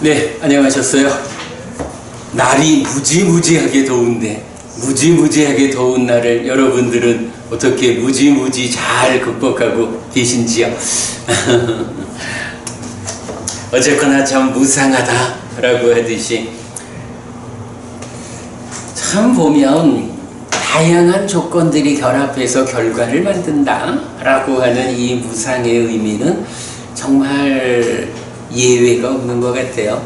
네, 안녕하셨어요. 날이 무지무지하게 더운데 무지무지하게 더운 날을 여러분들은 어떻게 무지무지 잘 극복하고 계신지요? 어쨌거나 참 무상하다라고 하듯이 참 보면 다양한 조건들이 결합해서 결과를 만든다라고 하는 이 무상의 의미는 정말 예외가 없는 것 같아요.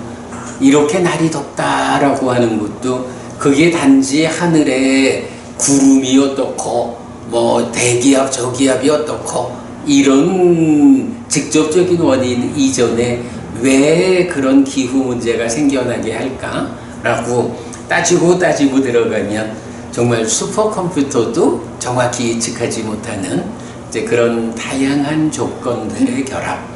이렇게 날이 덥다라고 하는 것도 그게 단지 하늘에 구름이 어떻고 뭐 대기압 저기압이 어떻고 이런 직접적인 원인 이전에 왜 그런 기후 문제가 생겨나게 할까라고 따지고 들어가면 정말 슈퍼컴퓨터도 정확히 예측하지 못하는 이제 그런 다양한 조건들의 결합.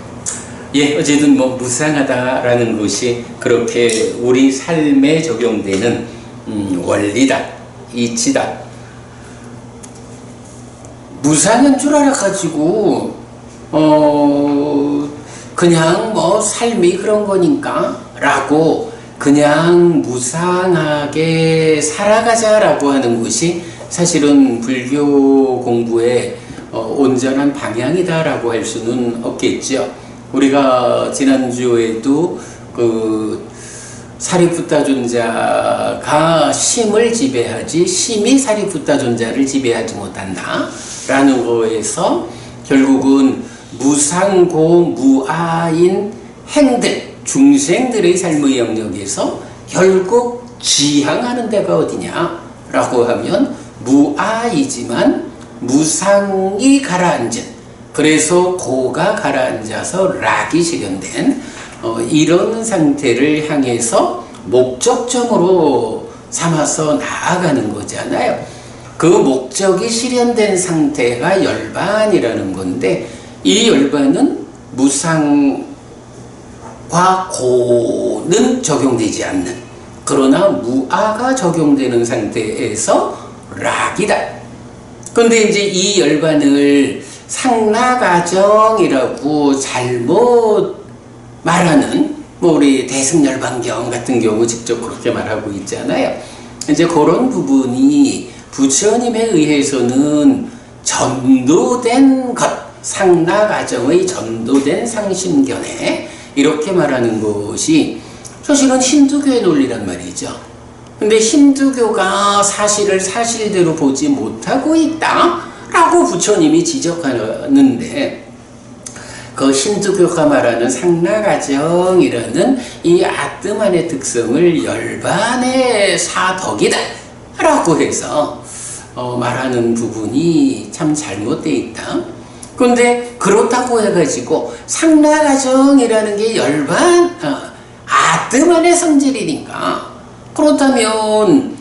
예, 어쨌든 뭐 무상하다라는 것이 그렇게 우리 삶에 적용되는 원리다, 이치다. 무상한 줄 알아가지고 그냥 뭐 삶이 그런 거니까 라고 그냥 무상하게 살아가자라고 하는 것이 사실은 불교 공부의 온전한 방향이다라고 할 수는 없겠죠. 우리가 지난주에도 그 사리푸타 존자가 심을 지배하지 심이 사리푸타 존자를 지배하지 못한다 라는 거에서 결국은 무상고 무아인 행들 중생들의 삶의 영역에서 결국 지향하는 데가 어디냐 라고 하면 무아이지만 무상이 가라앉은, 그래서 고가 가라앉아서 락이 실현된 이런 상태를 향해서 목적점으로 삼아서 나아가는 거잖아요. 그 목적이 실현된 상태가 열반이라는 건데, 이 열반은 무상과 고는 적용되지 않는, 그러나 무아가 적용되는 상태에서 락이다. 그런데 이제 이 열반을 상락아정이라고 잘못 말하는, 뭐 우리 대승열반경 같은 경우 직접 그렇게 말하고 있잖아요. 이제 그런 부분이 부처님에 의해서는 전도된 것, 상락아정의 전도된 상심견에 이렇게 말하는 것이 사실은 힌두교의 논리란 말이죠. 근데 힌두교가 사실을 사실대로 보지 못하고 있다 라고 부처님이 지적하는데, 그 힌두교가 말하는 상락아정이라는 이 아뜨만의 특성을 열반의 사덕이다 라고 해서 말하는 부분이 참 잘못되어 있다. 그런데 그렇다고 해가지고 상락아정이라는 게 열반 아뜨만의 성질이니까, 그렇다면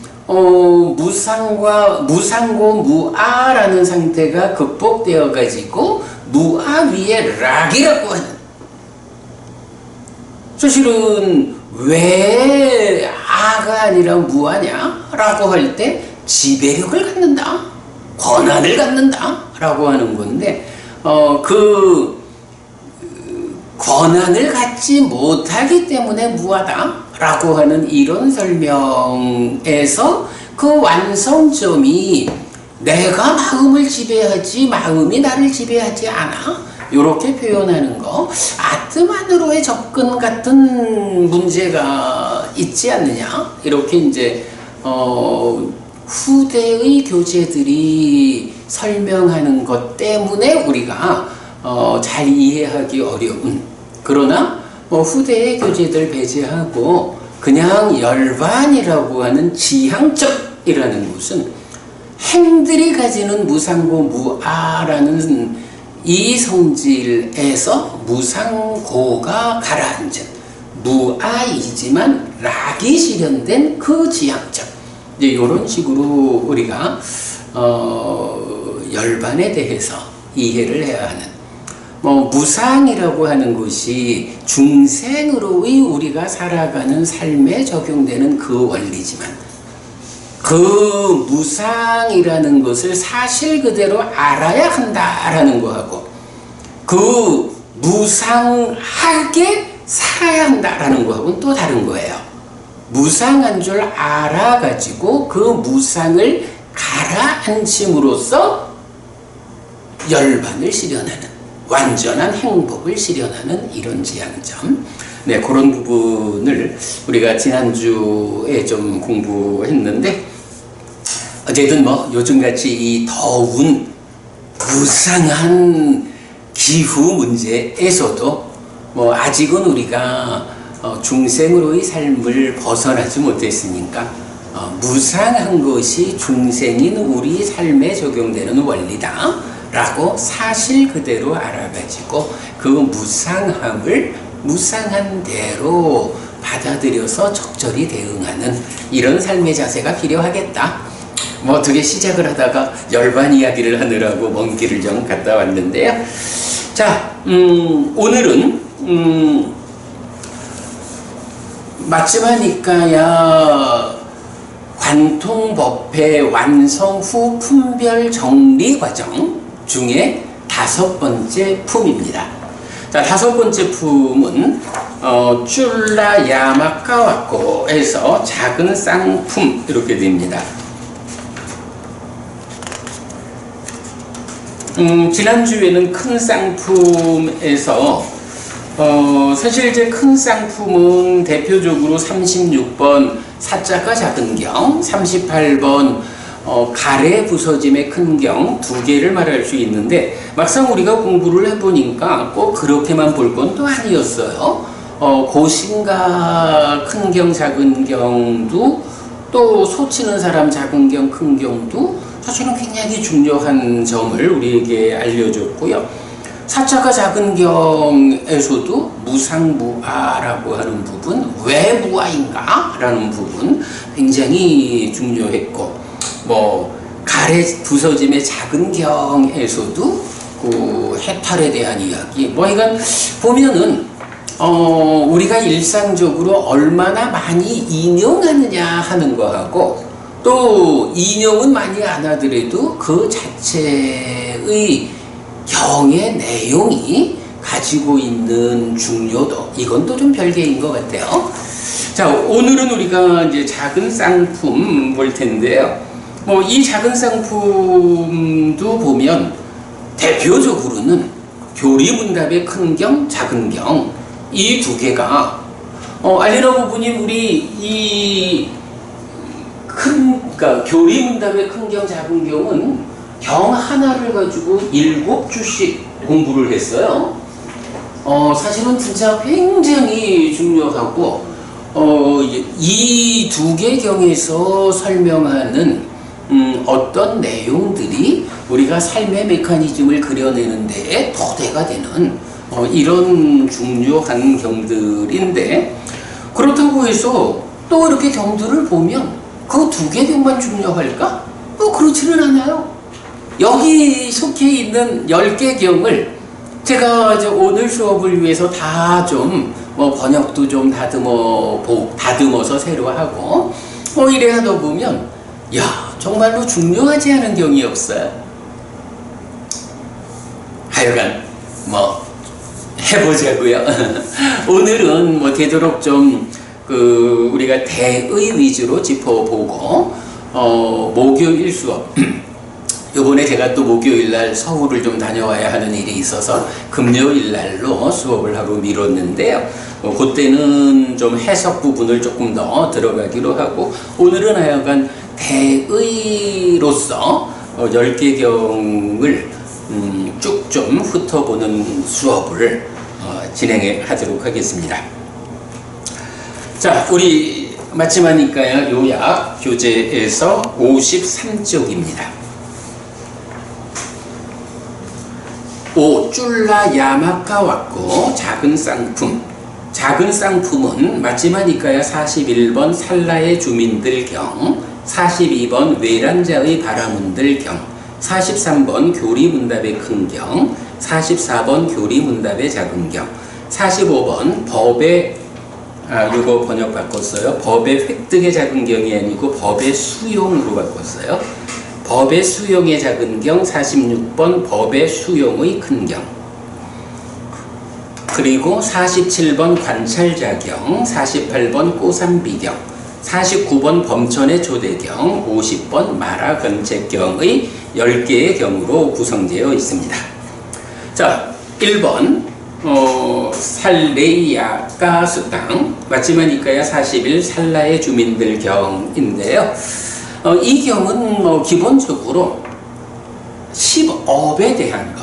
무상고 무아라는 상태가 극복되어 가지고 무아 위에 락이라고 하는, 사실은 왜 아가 아니라 무아냐 라고 할 때 지배력을 갖는다, 권한을 갖는다 라고 하는 건데, 그 권한을 갖지 못하기 때문에 무아다 라고 하는 이런 설명에서 그 완성점이 내가 마음을 지배하지 마음이 나를 지배하지 않아, 이렇게 표현하는 거, 아트만으로의 접근 같은 문제가 있지 않느냐, 이렇게 이제 후대의 교재들이 설명하는 것 때문에 우리가 잘 이해하기 어려운, 그러나 후대의 교재들 배제하고 그냥 열반이라고 하는 지향적이라는 것은 행들이 가지는 무상고 무아라는 이 성질에서 무상고가 가라앉은 무아이지만 락이 실현된 그 지향적, 이제 이런 식으로 우리가 열반에 대해서 이해를 해야 하는, 무상이라고 하는 것이 중생으로의 우리가 살아가는 삶에 적용되는 그 원리지만, 그 무상이라는 것을 사실 그대로 알아야 한다라는 거하고, 그 무상하게 살아야 한다라는 거하고는 또 다른 거예요. 무상한 줄 알아가지고 그 무상을 가라앉힘으로써 열반을 실현하는, 완전한 행복을 실현하는 이런 지향점. 네, 그런 부분을 우리가 지난주에 좀 공부했는데, 어쨌든 뭐 요즘같이 이 더운 무상한 기후 문제에서도 뭐 아직은 우리가 중생으로의 삶을 벗어나지 못했으니까 무상한 것이 중생인 우리 삶에 적용되는 원리다 라고 사실 그대로 알아가지고 그 무상함을 무상한 대로 받아들여서 적절히 대응하는 이런 삶의 자세가 필요하겠다. 뭐 어떻게 시작을 하다가 열반 이야기를 하느라고 먼 길을 좀 갔다 왔는데요. 자, 오늘은 마지막이니까야 관통법회 완성 후 품별 정리 과정 중에 5번째 품입니다. 자, 5번째 품은 쫄라 야마카와코에서 작은 쌍품 이렇게 됩니다. 지난주에는 큰 쌍품에서 사실 이제 큰 쌍품은 대표적으로 36번 사자가 작은 경, 38번 가래 부서짐의 큰 경 두 개를 말할 수 있는데, 막상 우리가 공부를 해보니까 꼭 그렇게만 볼 건 또 아니었어요. 고신가 큰 경, 작은 경도, 또 소치는 사람 작은 경, 큰 경도 사실은 굉장히 중요한 점을 우리에게 알려줬고요. 사자가 작은 경에서도 무상무아라고 하는 부분, 왜 무아인가? 라는 부분 굉장히 중요했고, 뭐 가래 부서짐의 작은 경에서도 그 해탈에 대한 이야기, 뭐 이건 보면은 우리가 일상적으로 얼마나 많이 인용하느냐 하는 거하고, 또 인용은 많이 안 하더라도 그 자체의 경의 내용이 가지고 있는 중요도, 이건 또 좀 별개인 것 같아요. 자, 오늘은 우리가 이제 작은 쌍품 볼 텐데요. 뭐 이 작은 쌍품도 보면 대표적으로는 교리문답의 큰 경, 작은 경, 이 두 개가 알리라 부부님, 우리 이 그러니까 교리문답의 큰 경, 작은 경은 경 하나를 가지고 7주씩 공부를 했어요. 사실은 진짜 굉장히 중요하고, 이 두 개 경에서 설명하는 어떤 내용들이 우리가 삶의 메커니즘을 그려내는 데에 토대가 되는 이런 중요한 경들인데, 그렇다고 해서 또 이렇게 경들을 보면 그 두 개 경만 중요할까? 또 그렇지는 않아요. 여기 속해 있는 10개 경을 제가 이제 오늘 수업을 위해서 다 좀 번역도 좀 다듬어서 새로 하고 이래 하다 보면 정말로 중요하지 않은 경이 없어요. 하여간 해보자고요. 오늘은 되도록 좀 우리가 대의 위주로 짚어보고, 목요일 수업 요번에 제가 또 목요일날 서울을 좀 다녀와야 하는 일이 있어서 금요일날로 수업을 하고 미뤘는데요. 그때는 좀 해석 부분을 조금 더 들어가기로 하고, 오늘은 하여간 대의로서 10개 경을 쭉 좀 훑어보는 수업을 진행해 하도록 하겠습니다. 자, 우리 마지막이니까요. 요약 교재에서 53쪽입니다. 오 쫄라 야마카 왔고 작은 쌍품. 작은 쌍품은 마지막이니까요. 41번 살라의 주민들 경, 42번 외란자의 바라문들 경, 43번 교리문답의 큰 경, 44번 교리문답의 작은 경, 45번 법의 요거 번역 바꿨어요. 법의 획득의 작은 경이 아니고 법의 수용으로 바꿨어요. 법의 수용의 작은 경, 46번 법의 수용의 큰 경. 그리고 47번 관찰자경, 48번 꼬삼비경, 49번 범천의 조대경, 50번 마라건책경의 10개의 경으로 구성되어 있습니다. 자, 1번 살레이야가 수땅, 마지막이까야 40일 살라의 주민들 경인데요. 이 경은 기본적으로 10업에 대한 것,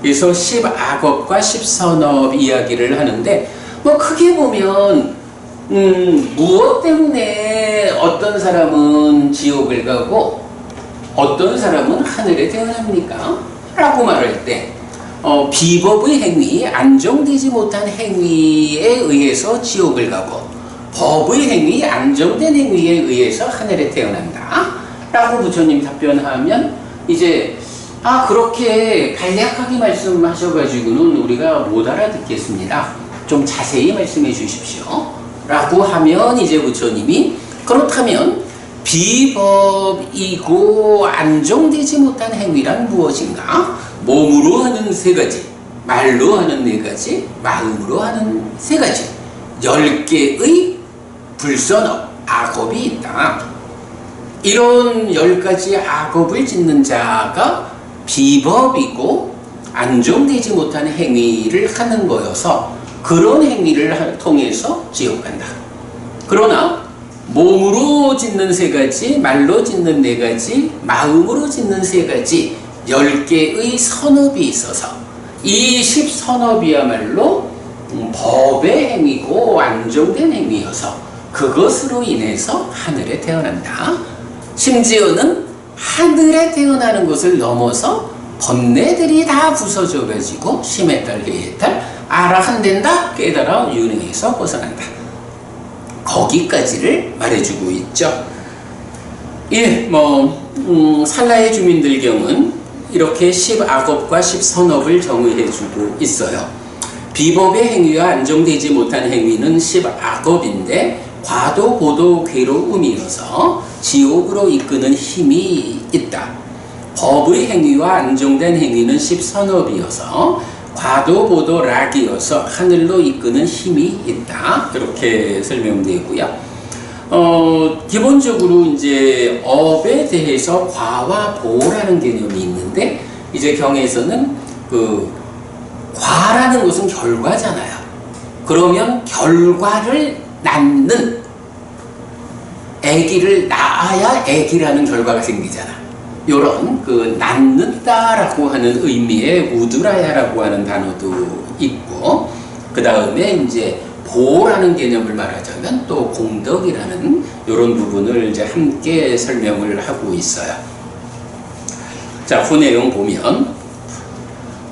그래서 10악업과 10선업 이야기를 하는데, 크게 보면 무엇 때문에 어떤 사람은 지옥을 가고 어떤 사람은 하늘에 태어납니까? 라고 말할 때 비법의 행위, 안정되지 못한 행위에 의해서 지옥을 가고 법의 행위, 안정된 행위에 의해서 하늘에 태어난다 라고 부처님이 답변하면 이제 그렇게 간략하게 말씀하셔가지고는 우리가 못 알아듣겠습니다. 좀 자세히 말씀해 주십시오 라고 하면 이제 부처님이 그렇다면 비법이고 안정되지 못한 행위란 무엇인가? 몸으로 하는 3가지, 말로 하는 4가지, 마음으로 하는 3가지, 10개의 불선업, 악업이 있다. 이런 10가지 악업을 짓는 자가 비법이고 안정되지 못한 행위를 하는 거여서 그런 행위를 통해서 지옥 간다. 그러나 몸으로 짓는 3가지, 말로 짓는 4가지, 마음으로 짓는 3가지 10개의 선업이 있어서 이 10선업이야말로 법의 행위고 안정된 행위여서 그것으로 인해서 하늘에 태어난다. 심지어는 하늘에 태어나는 것을 넘어서 번뇌들이 다 부서져 가지고 심에 딸 개에 딸 아라한된다 깨달아 윤회에서 벗어난다. 거기까지를 말해주고 있죠. 예, 살라의 주민들 경은 이렇게 10악업과 10선업을 정의해주고 있어요. 비법의 행위와 안정되지 못한 행위는 10악업인데 과도, 고도, 괴로움이어서 지옥으로 이끄는 힘이 있다. 법의 행위와 안정된 행위는 10선업이어서 과도, 고도, 락이어서 하늘로 이끄는 힘이 있다. 이렇게 설명되고요. 기본적으로 이제 업에 대해서 과와 보라는 개념이 있는데, 이제 경에서는 과라는 것은 결과잖아요. 그러면 결과를 낳는 아기를 낳아야 아기라는 결과가 생기잖아. 요런 낳는다라고 하는 의미의 우드라야라고 하는 단어도 있고, 그 다음에 이제 보라는 개념을 말하자면 또 공덕이라는 이런 부분을 이제 함께 설명을 하고 있어요. 자, 후 내용 보면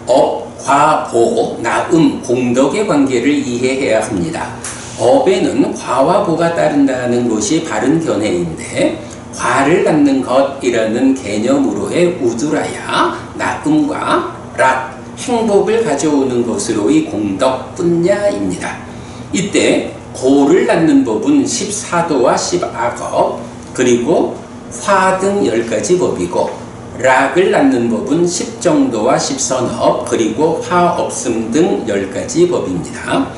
업, 과, 보, 나음, 공덕의 관계를 이해해야 합니다. 업에는 과와 보가 따른다는 것이 바른 견해인데, 과를 갖는 것이라는 개념으로의 우드라야, 나음과 락, 행복을 가져오는 것으로의 공덕, 분야입니다. 이때 고를 낳는 법은 14도와 10악업, 그리고 화 등 10가지 법이고, 락을 낳는 법은 10정도와 10선업, 그리고 화 없음 등 10가지 법입니다.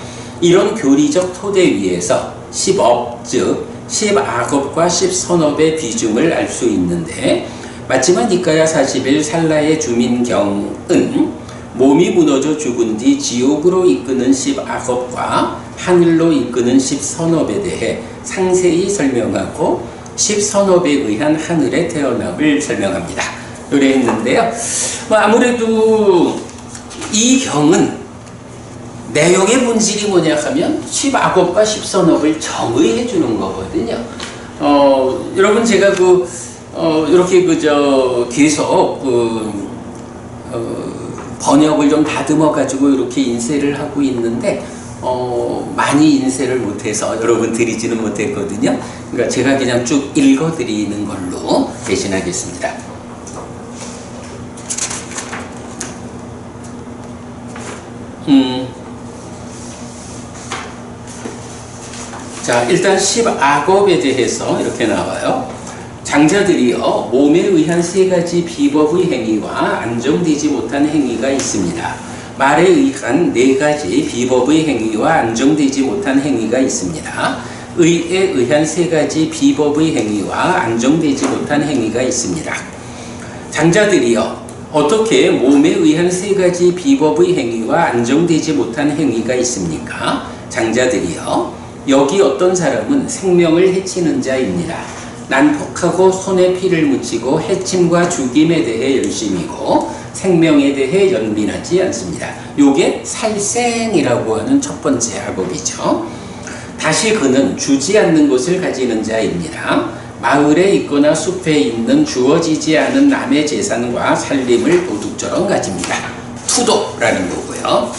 이런 교리적 토대 위에서 10업, 즉 10악업과 10선업의 비중을 알 수 있는데, 마지막 니까야 40일 살라의 주민경은 몸이 무너져 죽은 뒤 지옥으로 이끄는 10악업과 하늘로 이끄는 10선업에 대해 상세히 설명하고 10선업에 의한 하늘의 태어남을 설명합니다. 이래 했는데요. 아무래도 이 경은 내용의 본질이 뭐냐 하면 10악업과 10선업을 정의해 주는 거거든요. 여러분 제가 이렇게 계속 번역을 좀 다듬어 가지고 이렇게 인쇄를 하고 있는데 많이 인쇄를 못해서 여러분 드리지는 못했거든요. 그러니까 제가 그냥 쭉 읽어 드리는 걸로 대신하겠습니다. 자, 일단 10악업에 대해서 이렇게 나와요. 장자들이여 몸에 의한 3가지 비법의 행위와 안정되지 못한 행위가 있습니다. 말에 의한 네 가지 비법의 행위와 안정되지 못한 행위가 있습니다. 의에 의한 세 가지 비법의 행위와 안정되지 못한 행위가 있습니다. 장자들이여, 어떻게 몸에 의한 세 가지 비법의 행위와 안정되지 못한 행위가 있습니까? 장자들이여, 여기 어떤 사람은 생명을 해치는 자입니다. 난폭하고 손에 피를 묻히고 해침과 죽임에 대해 열심이고 생명에 대해 연민하지 않습니다. 요게 살생이라고 하는 첫 번째 악업이죠. 다시 그는 주지 않는 것을 가지는 자입니다. 마을에 있거나 숲에 있는 주어지지 않은 남의 재산과 살림을 도둑처럼 가집니다. 투도라는 거고요.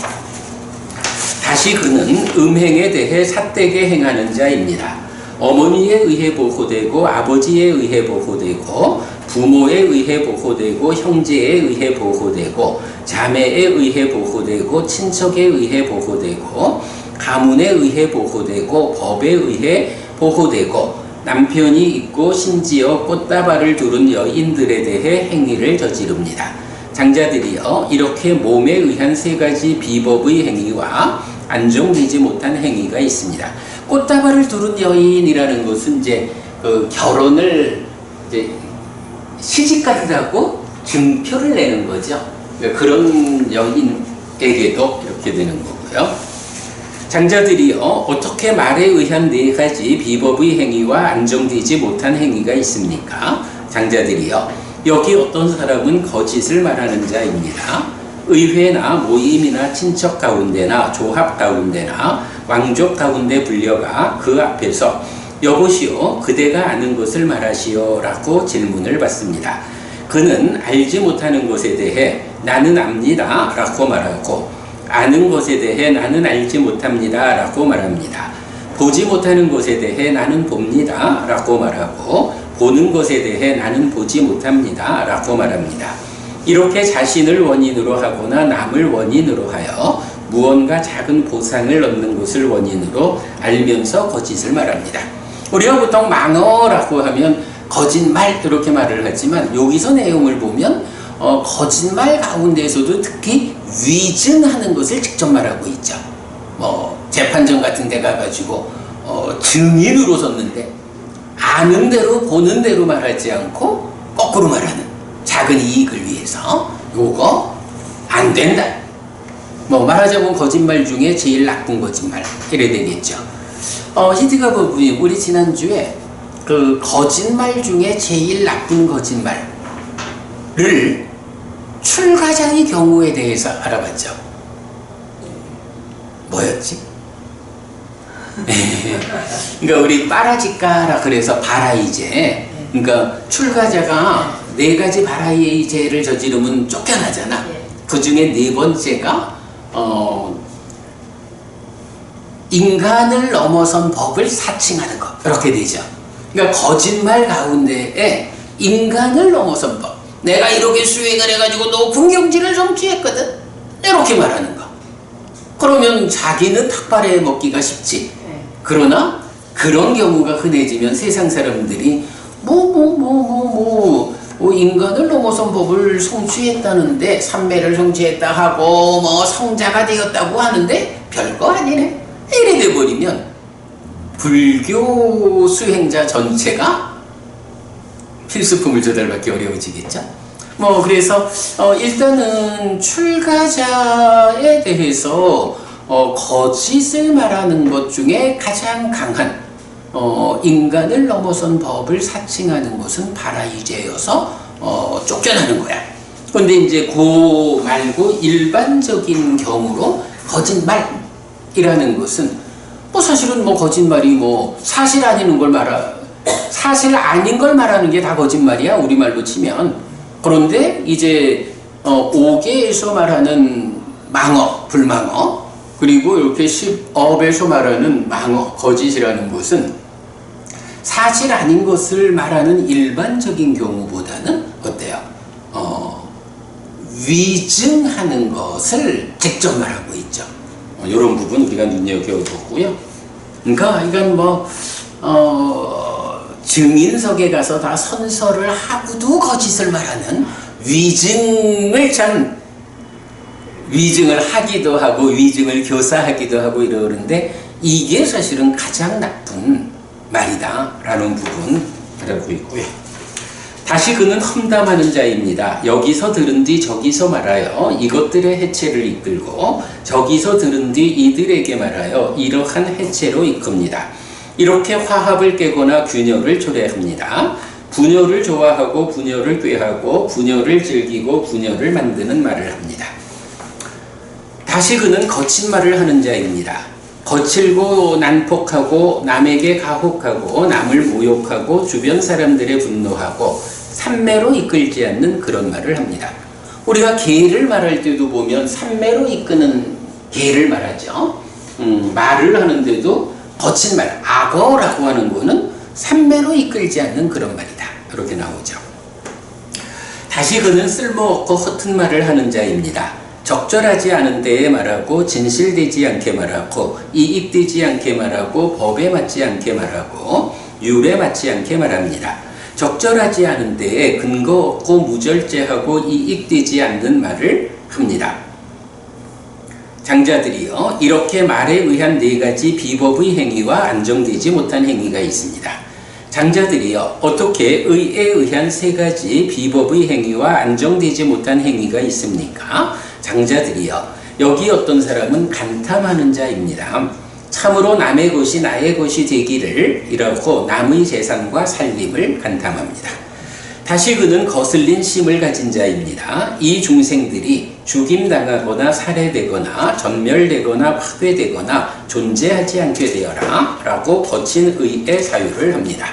다시 그는 음행에 대해 삿되게 행하는 자입니다. 어머니에 의해 보호되고 아버지에 의해 보호되고 부모에 의해 보호되고 형제에 의해 보호되고 자매에 의해 보호되고 친척에 의해 보호되고 가문에 의해 보호되고 법에 의해 보호되고 남편이 있고 심지어 꽃다발을 두른 여인들에 대해 행위를 저지릅니다. 장자들이여, 이렇게 몸에 의한 세 가지 비법의 행위와 안정되지 못한 행위가 있습니다. 꽃다발을 두른 여인이라는 것은 이제 그 결혼을 이제 시집까지 하고 증표를 내는 거죠. 그런 여인에게도 이렇게 되는 거고요. 장자들이요, 어떻게 말에 의한 네 가지 비법의 행위와 안정되지 못한 행위가 있습니까? 장자들이요, 여기 어떤 사람은 거짓을 말하는 자입니다. 의회나 모임이나 친척 가운데나 조합 가운데나 왕족 가운데 불려가 그 앞에서 여보시오, 그대가 아는 것을 말하시오 라고 질문을 받습니다. 그는 알지 못하는 것에 대해 나는 압니다 라고 말하고 아는 것에 대해 나는 알지 못합니다 라고 말합니다. 보지 못하는 것에 대해 나는 봅니다 라고 말하고 보는 것에 대해 나는 보지 못합니다 라고 말합니다. 이렇게 자신을 원인으로 하거나 남을 원인으로 하여 무언가 작은 보상을 얻는 것을 원인으로 알면서 거짓을 말합니다. 우리가 보통 망어라고 하면 거짓말 이렇게 말을 하지만 여기서 내용을 보면 거짓말 가운데서도 특히 위증하는 것을 직접 말하고 있죠. 재판정 같은 데 가가지고 증인으로 섰는데 아는 대로 보는 대로 말하지 않고 거꾸로 말하는 작은 이익을 위해서 요거 안 된다. 말하자면 거짓말 중에 제일 나쁜 거짓말 이래 되겠죠. 히디가 부부님, 우리 지난주에 그 거짓말 중에 제일 나쁜 거짓말을 출가자의 경우에 대해서 알아봤죠. 뭐였지? 그러니까 우리 빠라지까라 그래서 바라이제, 그러니까 출가자가 네 가지 바라이제를 저지르면 쫓겨나잖아. 그 중에 네 번째가 인간을 넘어선 법을 사칭하는 것, 이렇게 되죠. 그러니까 거짓말 가운데에 인간을 넘어선 법, 내가 이렇게 수행을 해가지고 높은 경지를 성취했거든, 이렇게 말하는 거. 그러면 자기는 탁발해 먹기가 쉽지. 그러나 그런 경우가 흔해지면 세상 사람들이 인간을 넘어선 법을 성취했다는데, 삼매를 성취했다 하고 성자가 되었다고 하는데 별거 아니네, 이래 돼버리면 불교 수행자 전체가 필수품을 조달받기 어려워지겠죠. 그래서 일단은 출가자에 대해서 거짓을 말하는 것 중에 가장 강한 인간을 넘어선 법을 사칭하는 것은 바라이제여서 쫓겨나는 거야. 근데 이제 그 말고 일반적인 경우로 거짓말이라는 것은 사실은 거짓말이 사실 아닌 걸 사실 아닌 걸 말하는 게 다 거짓말이야, 우리말로 치면. 그런데 이제 5계에서 말하는 망어, 불망어, 그리고 이렇게 10업에서 말하는 망어, 거짓이라는 것은 사실 아닌 것을 말하는 일반적인 경우보다는 어때요? 위증하는 것을 직접 말하고 있죠. 이런 부분 우리가 눈여겨보고요. 그러니까 이건 증인석에 가서 다 선서를 하고도 거짓을 말하는 위증을 참 위증을 하기도 하고 위증을 교사하기도 하고 이러는데 이게 사실은 가장 나쁜 말이다 라는 부분 알고 있고요. 다시 그는 험담하는 자입니다. 여기서 들은 뒤 저기서 말하여 이것들의 해체를 이끌고 저기서 들은 뒤 이들에게 말하여 이러한 해체로 이끕니다. 이렇게 화합을 깨거나 균열을 초래합니다. 분열을 좋아하고 분열을 꾀하고 분열을 즐기고 분열을 만드는 말을 합니다. 다시 그는 거친 말을 하는 자입니다. 거칠고 난폭하고 남에게 가혹하고 남을 모욕하고 주변 사람들의 분노하고 삼매로 이끌지 않는 그런 말을 합니다. 우리가 계를 말할 때도 보면 삼매로 이끄는 계를 말하죠. 말을 하는데도 거친 말, 악어라고 하는 거는 삼매로 이끌지 않는 그런 말이다. 이렇게 나오죠. 다시 그는 쓸모없고 허튼 말을 하는 자입니다. 적절하지 않은 때에 말하고 진실되지 않게 말하고 이익되지 않게 말하고 법에 맞지 않게 말하고 율에 맞지 않게 말합니다. 적절하지 않은 때에 근거 없고 무절제하고 이익되지 않는 말을 합니다. 장자들이여 이렇게 말에 의한 네 가지 비법의 행위와 안정되지 못한 행위가 있습니다. 장자들이여 어떻게 의에 의한 세 가지 비법의 행위와 안정되지 못한 행위가 있습니까? 장자들이여 여기 어떤 사람은 간탐하는 자입니다. 참으로 남의 것이 나의 것이 되기를 이라고 남의 재산과 살림을 간탐합니다. 다시 그는 거슬린 심을 가진 자입니다. 이 중생들이 죽임당하거나 살해되거나 전멸되거나 파괴되거나 존재하지 않게 되어라 라고 거친 의의 사유를 합니다.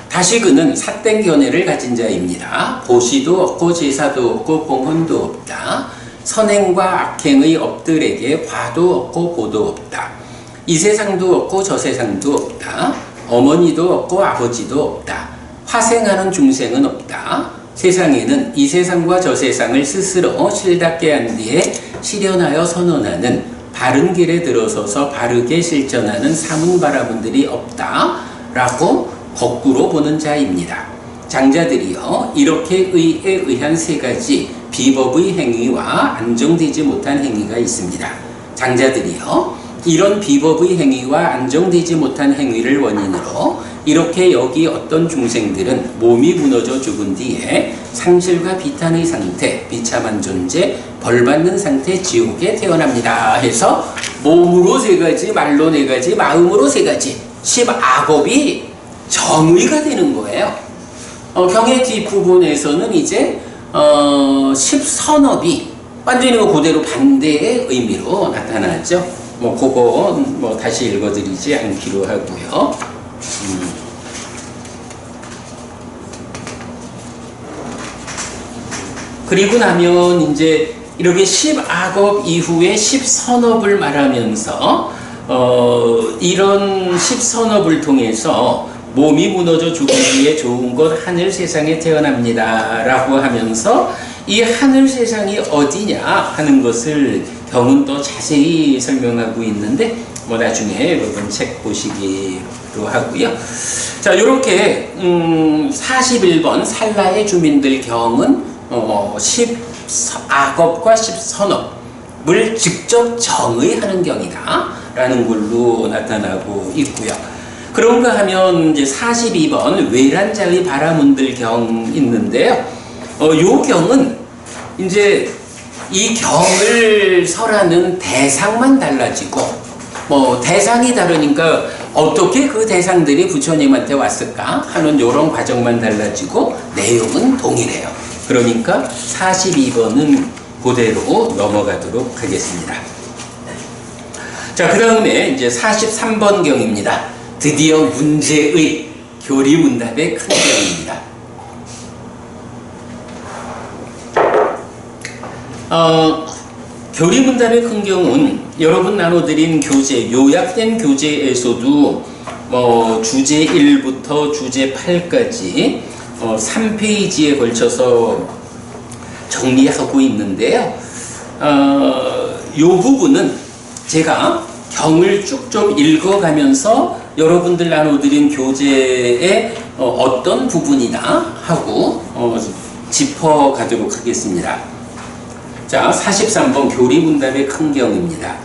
다시 그는 삿된 견해를 가진 자입니다. 보시도 없고 제사도 없고 봉헌도 없다. 선행과 악행의 업들에게 과도 없고 보도 없다. 이 세상도 없고 저 세상도 없다. 어머니도 없고 아버지도 없다. 화생하는 중생은 없다. 세상에는 이 세상과 저 세상을 스스로 실답게 한 뒤에 실현하여 선언하는 바른 길에 들어서서 바르게 실천하는 사문바라문들이 없다 라고 거꾸로 보는 자입니다. 장자들이여 이렇게 의에 의한 세 가지 비법의 행위와 안정되지 못한 행위가 있습니다. 장자들이여 이런 비법의 행위와 안정되지 못한 행위를 원인으로 이렇게 여기 어떤 중생들은 몸이 무너져 죽은 뒤에 상실과 비탄의 상태, 비참한 존재, 벌받는 상태, 지옥에 태어납니다. 해서 몸으로 세 가지, 말로 네 가지, 마음으로 세 가지 10악업이 정의가 되는 거예요. 경의 뒷부분에서는 이제 10선업이 완전히 그대로 반대의 의미로 나타나죠. 그거 다시 읽어드리지 않기로 하고요. 그리고 나면 이제 이렇게 10악업 이후에 10선업을 말하면서 이런 10선업을 통해서 몸이 무너져 죽은 뒤에 좋은 곳 하늘 세상에 태어납니다 라고 하면서 이 하늘 세상이 어디냐 하는 것을 경은 또 자세히 설명하고 있는데 나중에 여러분 책 보시기로 하고요. 자, 이렇게 41번 살라의 주민들 경은 10악업과 10선업을 직접 정의하는 경이다 라는 걸로 나타나고 있고요. 그런가 하면 이제 42번 외란자의 바라문들 경 있는데요. 요 경은 이제 이 경을 설하는 대상만 달라지고 대상이 다르니까 어떻게 그 대상들이 부처님한테 왔을까 하는 이런 과정만 달라지고 내용은 동일해요. 그러니까 42번은 그대로 넘어가도록 하겠습니다. 자, 그 다음에 이제 43번 경입니다. 드디어 문제의 교리문답의 큰 경입니다. 교리문답의 큰 경우는 여러분 나눠드린 교재, 요약된 교재에서도 주제 1부터 주제 8까지 3페이지에 걸쳐서 정리하고 있는데요. 이 부분은 제가 경을 쭉 좀 읽어가면서 여러분들 나눠드린 교재의 어떤 부분이다 하고 짚어가도록 하겠습니다. 자, 43번 교리문답의 큰경입니다.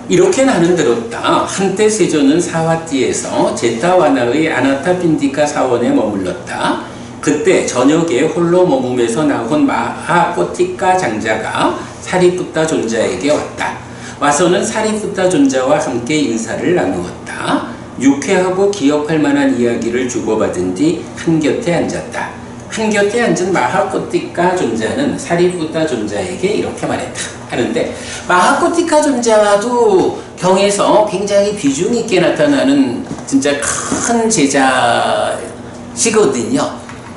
이렇게 나는 들었다. 한때 세존은 사와띠에서 제타와나의 아나타핀디카 사원에 머물렀다. 그때 저녁에 홀로 머무면서 나온 마하코티카 장자가 사리푸타 존자에게 왔다. 와서는 사리푸타 존자와 함께 인사를 나누었다. 유쾌하고 기억할 만한 이야기를 주고받은 뒤 한곁에 앉았다. 한곁에 앉은 마하코티카 존자는 사리푸타 존자에게 이렇게 말했다 하는데, 마하코티카 존자도 경에서 굉장히 비중 있게 나타나는 진짜 큰 제자시거든요.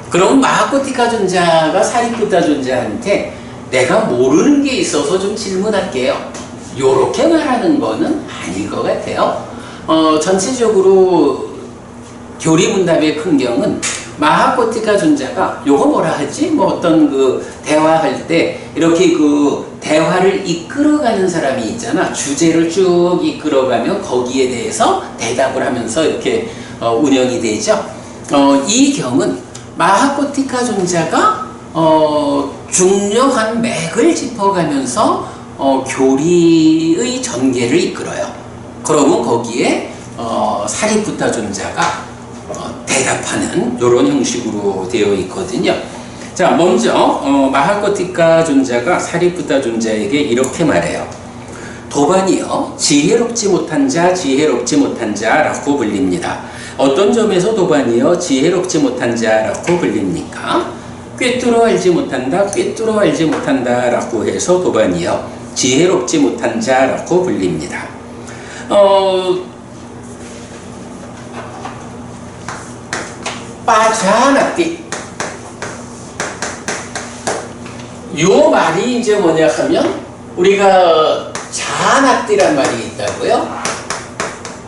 그럼 마하코티카 존자가 사리푸타 존자한테 내가 모르는 게 있어서 좀 질문할게요, 요렇게 말하는 거는 아닐 것 같아요. 전체적으로 교리문답의 큰경은 마하코티카 존자가 요거 뭐라 하지? 뭐 어떤 그 대화할 때 이렇게 그 대화를 이끌어가는 사람이 있잖아. 주제를 쭉 이끌어가면 거기에 대해서 대답을 하면서 이렇게 운영이 되죠. 이 경은 마하코티카 존자가 중요한 맥을 짚어가면서 교리의 전개를 이끌어요. 그러면 거기에 사리푸타 존자가 대답하는 이런 형식으로 되어 있거든요. 자, 먼저 마하코티카 존자가 사리푸타 존자에게 이렇게 말해요. 도반이요, 지혜롭지 못한 자, 지혜롭지 못한 자라고 불립니다. 어떤 점에서 도반이요, 지혜롭지 못한 자라고 불립니까? 꿰뚫어 알지 못한다, 꿰뚫어 알지 못한다라고 해서 도반이요, 지혜롭지 못한 자라고 불립니다. 빠자나띠, 요 말이 이제 뭐냐 하면, 우리가 자나띠란 말이 있다고요.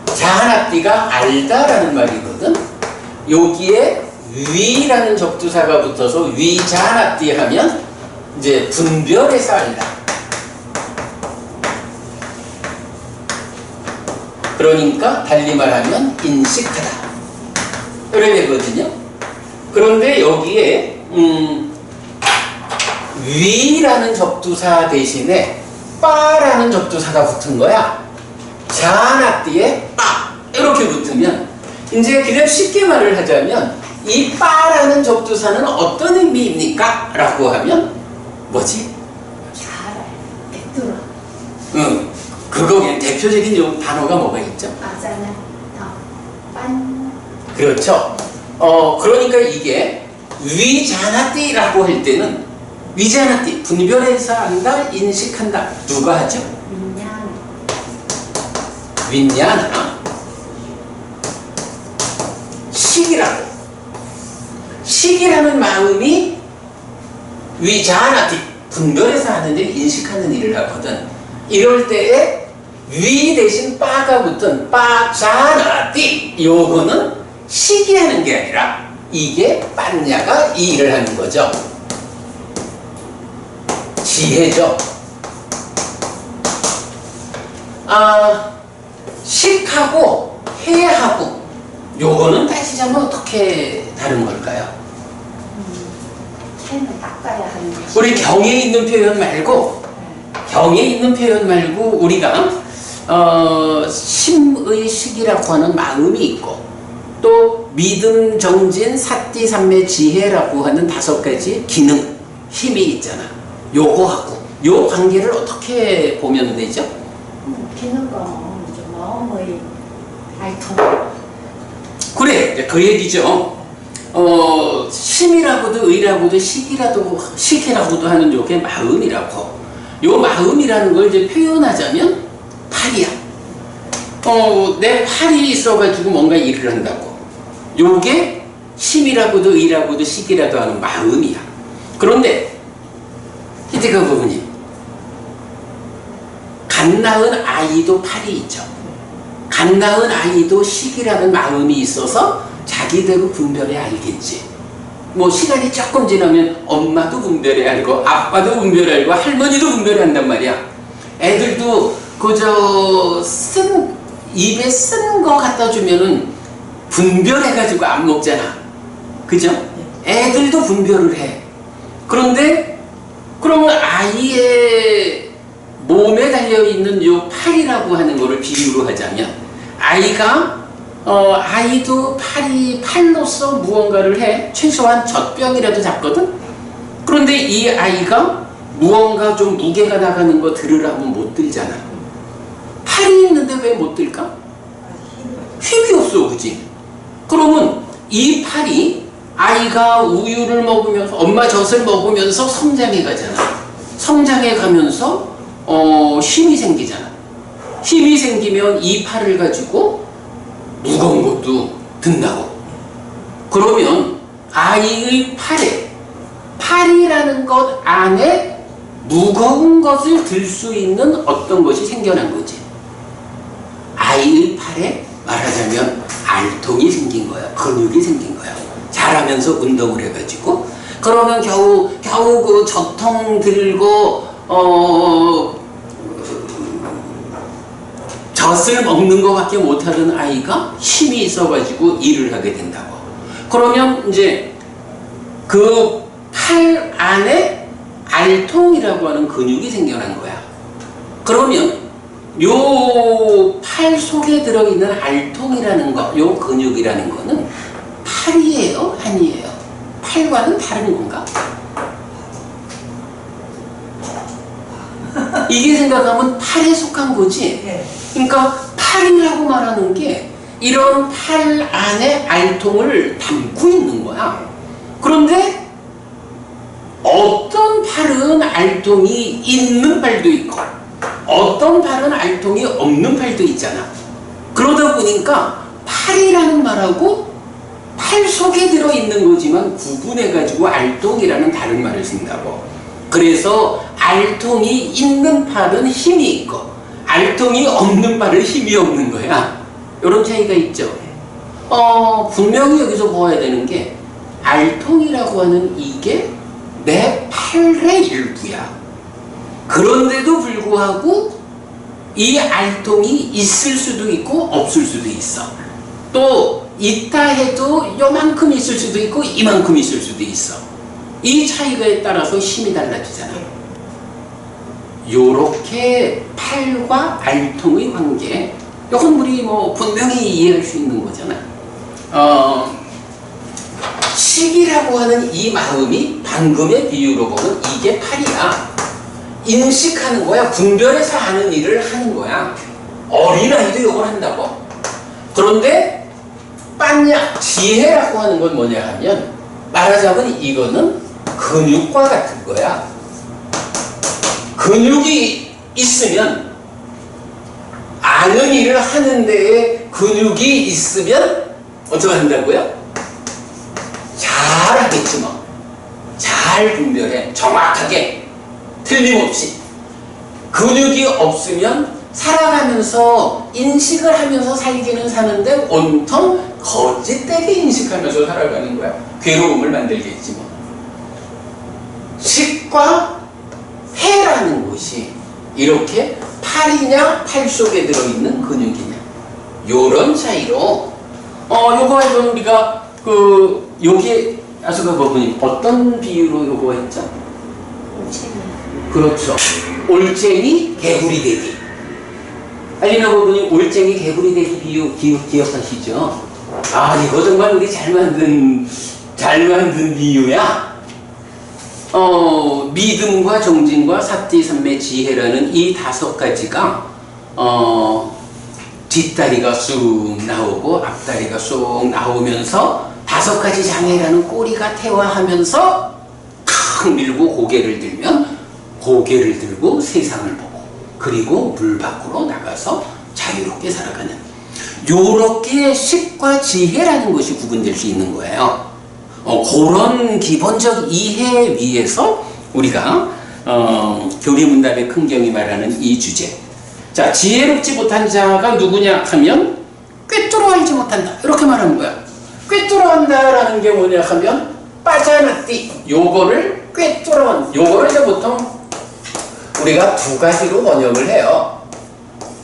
자나띠가 알다라는 말이거든. 여기에 위라는 적두사가 붙어서 위자나띠 하면 이제 분별해서 알다, 그러니까 달리 말하면 인식하다, 이렇게 되거든요. 그런데 여기에 위라는 적두사 대신에 빠라는 적두사가 붙은 거야. 자나띠에 빠 이렇게 붙으면, 이제 그냥 쉽게 말을 하자면 이 빠라는 적두사는 어떤 의미입니까? 라고 하면 뭐지? 잘 꿰뚫어. 응, 그거 그냥 대표적인 좀 단어가 뭐가 있죠? 맞아요. 빤. 그렇죠. 그러니까 이게 위자나띠라고 할 때는, 위자나띠, 분별해서 안다, 인식한다, 누가 하죠? 민양. 윈냐나. 식이라고, 식이라는 마음이 위자나띠, 분별해서 하는 일, 인식하는 일을 하거든. 이럴 때에 위 대신 빠가 붙은 빠자나띠, 요거는 식이 하는 게 아니라 이게 빤냐가 이 일을 하는 거죠. 지혜죠. 식하고 해하고 요거는 따지자면 어떻게 다른 걸까요? 해는 닦아야 하는 거지. 우리 경에 있는 표현 말고, 경에 있는 표현 말고 우리가 심의 식이라고 하는 마음이 있고, 또 믿음, 정진, 사띠, 삼매, 지혜라고 하는 5가지 기능, 힘이 있잖아. 요거하고 요 관계를 어떻게 보면 되죠? 기능은 좀 마음의 알통. 그래, 이제 그 얘기죠. 심이라고도 의라고도 식이라고도 하는 요게 마음이라고. 요 마음이라는 걸 이제 표현하자면 팔이야. 내 팔이 있어가지고 뭔가 일을 한다고. 요게 심이라고도 의라고도 식이라도 하는 마음이야. 그런데 히데가 부모님, 갓 낳은 아이도 팔이 있죠. 갓 낳은 아이도 식이라는 마음이 있어서 자기대로 분별해 알겠지. 뭐 시간이 조금 지나면 엄마도 분별해 알고, 아빠도 분별해 알고, 할머니도 분별해 한단 말이야. 애들도 그저 입에 쓴 거 갖다 주면은 분별해가지고 안 먹잖아. 그죠? 애들도 분별을 해. 그런데 그러면 아이의 몸에 달려있는 요 팔이라고 하는 거를 비유로 하자면 아이도 팔로서 무언가를 해. 최소한 젖병이라도 잡거든? 그런데 이 아이가 무언가 좀 무게가 나가는 거 들으라면 못 들잖아. 팔이 있는데 왜 못 들까? 힘이 없어, 그지? 그러면 이 팔이 아이가 우유를 먹으면서 엄마 젖을 먹으면서 성장해 가잖아. 성장해 가면서 힘이 생기잖아. 힘이 생기면 이 팔을 가지고 무거운 것도 든다고. 그러면 아이의 팔이라는 것 안에 무거운 것을 들 수 있는 어떤 것이 생겨난 거지. 아이의 팔에 말하자면 알통이 생긴 거야. 근육이 생긴 거야. 자라면서 운동을 해가지고. 그러면 겨우 그 젖통 들고 젖을 먹는 것밖에 못하던 아이가 힘이 있어가지고 일을 하게 된다고. 그러면 이제 그 팔 안에 알통이라고 하는 근육이 생겨난 거야. 그러면 요 팔 속에 들어있는 알통이라는 거, 요 근육이라는 거는 팔이에요? 아니에요? 팔과는 다른 건가? 이게 생각하면 팔에 속한 거지. 그러니까 팔이라고 말하는 게 이런 팔 안에 알통을 담고 있는 거야. 그런데 어떤 팔은 알통이 있는 팔도 있고 어떤 팔은 알통이 없는 팔도 있잖아. 그러다 보니까 팔이라는 말하고 팔 속에 들어있는 거지만 구분해가지고 알통이라는 다른 말을 쓴다고. 그래서 알통이 있는 팔은 힘이 있고 알통이 없는 팔은 힘이 없는 거야. 이런 차이가 있죠. 분명히 여기서 보아야 되는 게 알통이라고 하는 이게 내 팔의 일부야. 그런데도 불구하고 이 알통이 있을 수도 있고 없을 수도 있어. 또 있다 해도 요만큼 있을 수도 있고 이만큼 있을 수도 있어. 이 차이가에 따라서 힘이 달라지잖아. 요렇게 팔과 알통의 관계, 이건 우리 분명히 이해할 수 있는 거잖아. 식이라고 하는 이 마음이 방금의 비유로 보면 이게 팔이야. 인식하는 거야. 분별해서 하는 일을 하는 거야. 어린아이도 이걸 한다고. 그런데 빤냐, 지혜라고 하는 건 뭐냐 하면 말하자면 이거는 근육과 같은 거야. 근육이 있으면 아는 일을 하는 데에 근육이 있으면 어떻게 한다고요? 잘 하겠지 뭐. 잘 분별해. 정확하게. 틀림없이. 근육이 없으면 살아가면서 인식을 하면서 살기는 사는데 온통 거짓되게 인식하면서 살아가는 거야. 괴로움을 만들겠지 뭐. 식과 해라는 것이 이렇게 팔이냐 팔 속에 들어있는 근육이냐 요런 차이로 요거 해서 우리가 여기에 아수가 법원이 어떤 비유로 요거 했죠? 그렇죠. 올챙이 개구리 대기. 알리나 법원이 올챙이 개구리 대기 비유 기억하시죠? 이거 정말 우리 잘 만든 비유야. 믿음과 정진과 사띠 삼매 지혜라는 이 5가지가 뒷다리가 쑥 나오고 앞다리가 쑥 나오면서 5가지 장애라는 꼬리가 태화하면서 탁 밀고 고개를 들면 고개를 들고 세상을 보고 그리고 물 밖으로 나가서 자유롭게 살아가는 요렇게 식과 지혜라는 것이 구분될 수 있는 거예요. 그런 기본적 이해 위에서 우리가 교리문답의 큰경이 말하는 이 주제. 자, 지혜롭지 못한 자가 누구냐 하면 꿰뚫어 알지 못한다. 이렇게 말하는 거야. 꿰뚫어 한다라는 게 뭐냐 하면 빠져나띠. 요거를 꿰뚫어. 요거를 이제 보통 우리가 2가지로 번역을 해요.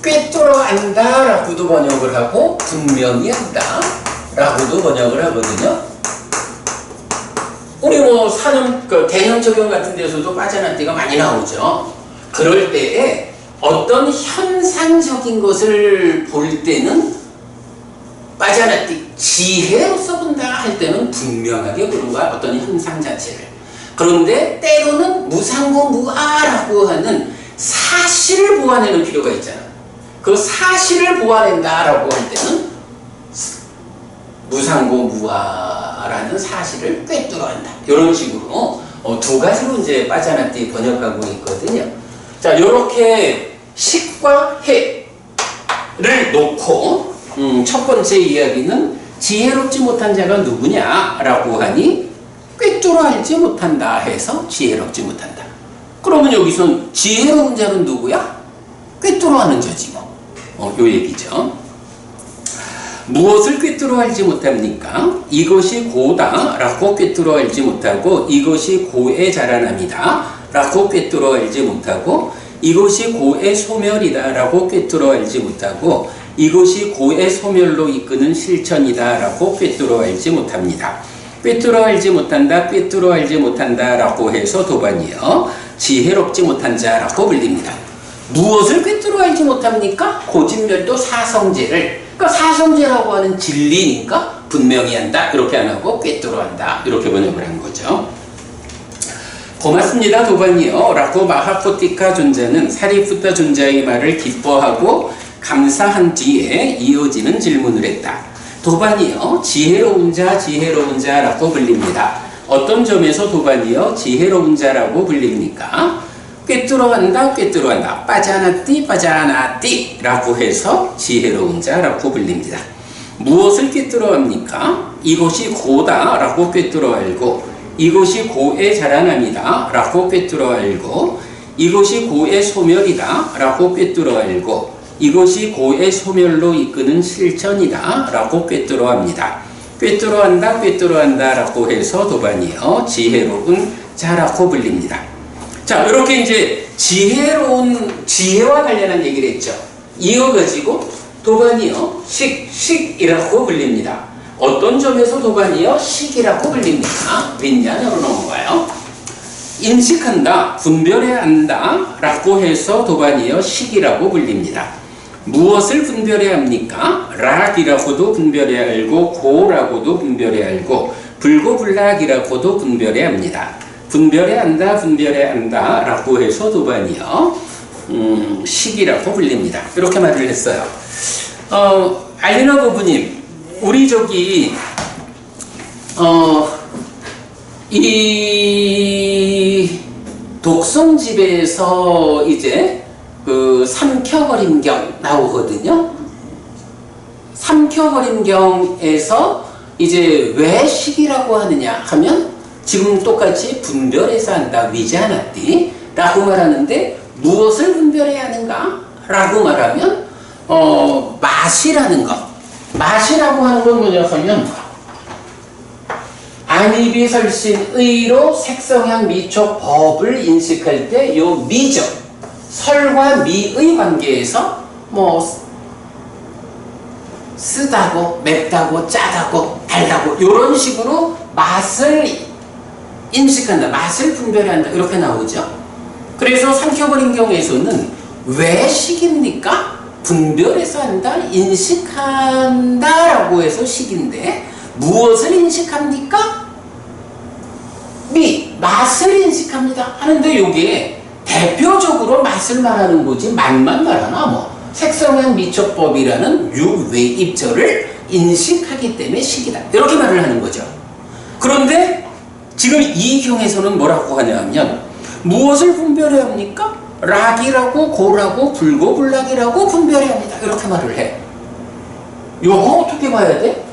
꿰뚫어 안다라고도 번역을 하고 분명히 한다라고도 번역을 하거든요. 우리 뭐 사는 그 대형 적용 같은 데서도 빠자나띠가 많이 나오죠. 그럴 때에 어떤 현상적인 것을 볼 때는 빠자나띠 지혜로서 본다 할 때는 분명하게 보는 거야, 어떤 현상 자체를. 그런데 때로는 무상고 무아라고 하는 사실을 보아내는 필요가 있잖아. 그 사실을 보아낸다라고 할 때는 무상고 무아라는 사실을 꿰뚫어 한다. 이런 식으로 두 가지로 이제 빠자나띠 번역하고 있거든요. 자, 이렇게 식과 해를 놓고 첫 번째 이야기는 지혜롭지 못한 자가 누구냐라고 하니 꿰뚫어 알지 못한다 해서 지혜롭지 못한다. 그러면 여기선 지혜로운 자는 누구야? 꿰뚫어 아는 자지 뭐. 요 얘기죠. 무엇을 꿰뚫어 알지 못합니까? 이것이 고다라고 꿰뚫어 알지 못하고, 이것이 고의 자라남이다 라고 꿰뚫어 알지 못하고, 이것이 고의 소멸이다라고 꿰뚫어 알지 못하고, 이것이 고의 소멸로 이끄는 실천이다라고 꿰뚫어 알지 못합니다. 꿰뚫어 알지 못한다, 꿰뚫어 알지 못한다라고 해서 도반이요, 지혜롭지 못한 자라고 불립니다. 무엇을 꿰뚫어 알지 못합니까? 고진멸도 사성제를, 그러니까 사성제라고 하는 진리니까 분명히 한다 이렇게 안 하고 꿰뚫어 한다 이렇게 번역을 한 거죠. 고맙습니다 도반이요 라고 마하코티카 존자는 사리푸타 존자의 말을 기뻐하고 감사한 뒤에 이어지는 질문을 했다. 도반이요, 지혜로운 자 라고 불립니다. 어떤 점에서 도반이요 지혜로운 자라고 불립니까? 꿰뚫어 한다, 꿰뚫어 한다. 빠자나띠 라고 해서 지혜로운 자라고 불립니다. 무엇을 꿰뚫어 합니까? 이것이 고다 라고 꿰뚫어 알고, 이것이 고의 자라남이다 라고 꿰뚫어 알고, 이것이 고의 소멸이다 라고 꿰뚫어 알고, 이것이 고의 소멸로 이끄는 실천이다 라고 꿰뚫어 합니다. 꿰뚫어 한다, 꿰뚫어 한다 라고 해서 도반이요 지혜로운 자라고 불립니다. 자, 이렇게 이제 지혜와 관련한 얘기를 했죠. 이어가지고 도반이요 식이라고 불립니다. 어떤 점에서 도반이요 식이라고 불립니까? 빈년으로 넘어가요. 인식한다, 분별해야 한다 라고 해서 도반이요 식이라고 불립니다. 무엇을 분별해야 합니까? 락이라고도 분별해야 알고, 고라고도 분별해야 알고, 불고불락이라고도 분별해야 합니다. 분별해야 한다 라고 해서 도반이요 식이라고 불립니다. 이렇게 말을 했어요. 알리나 부부님, 우리 저기 이 독성집에서 이제 그 삼켜버림경 나오거든요. 삼켜버림경에서 이제 왜 식이라고 하느냐 하면 지금 똑같이 분별해서 한다, 위자나띠 라고 말하는데, 무엇을 분별해야 하는가 라고 말하면 맛이라는 것. 맛이라고 하는 건 뭐냐 하면 안입이 설신의로 색성향 미촉 법을 인식할 때 요 미죠. 설과 미의 관계에서 뭐 쓰다고 맵다고 짜다고 달다고 이런 식으로 맛을 인식한다, 맛을 분별한다 이렇게 나오죠. 그래서 삼켜버린 경우에서는 왜 식입니까? 분별해서 한다, 인식한다 라고 해서 식인데, 무엇을 인식합니까? 맛을 인식합니다 하는데, 이게 대표적으로 맛을 말하는 거지 맛만 말하나? 뭐 색성향 미촉법이라는 유외입절을 인식하기 때문에 식이다 이렇게 말을 하는 거죠. 그런데 지금 이 경에서는 뭐라고 하냐면, 무엇을 분별해야 합니까? 락이라고 고라고 불고불락이라고 분별해야 합니다 이렇게 말을 해. 요거 어떻게 봐야 돼?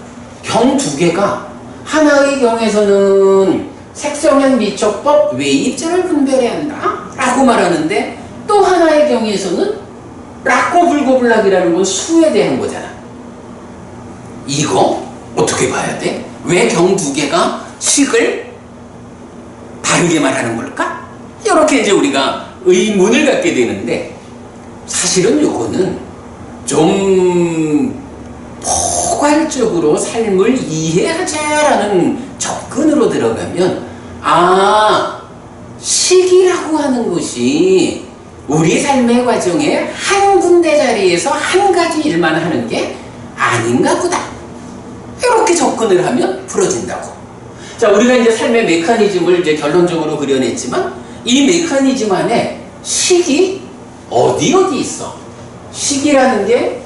경 두 개가, 하나의 경에서는 색성향 미촉법 외입절을 분별해야 한다 라고 말하는데, 또 하나의 경에서는 락고 불고불락이라는 건 수에 대한 거잖아. 이거 어떻게 봐야 돼? 왜 경 두 개가 식을 다르게 말하는 걸까? 이렇게 이제 우리가 의문을 갖게 되는데, 사실은 요거는 좀 포괄적으로 삶을 이해하자라는 접근으로 들어가면 시기라고 하는 것이 우리 삶의 과정에 한 군데 자리에서 한 가지 일만 하는 게 아닌가 보다. 이렇게 접근을 하면 풀어진다고. 자, 우리가 이제 삶의 메커니즘을 이제 결론적으로 그려냈지만 이 메커니즘 안에 식이 어디 있어. 식이라는 게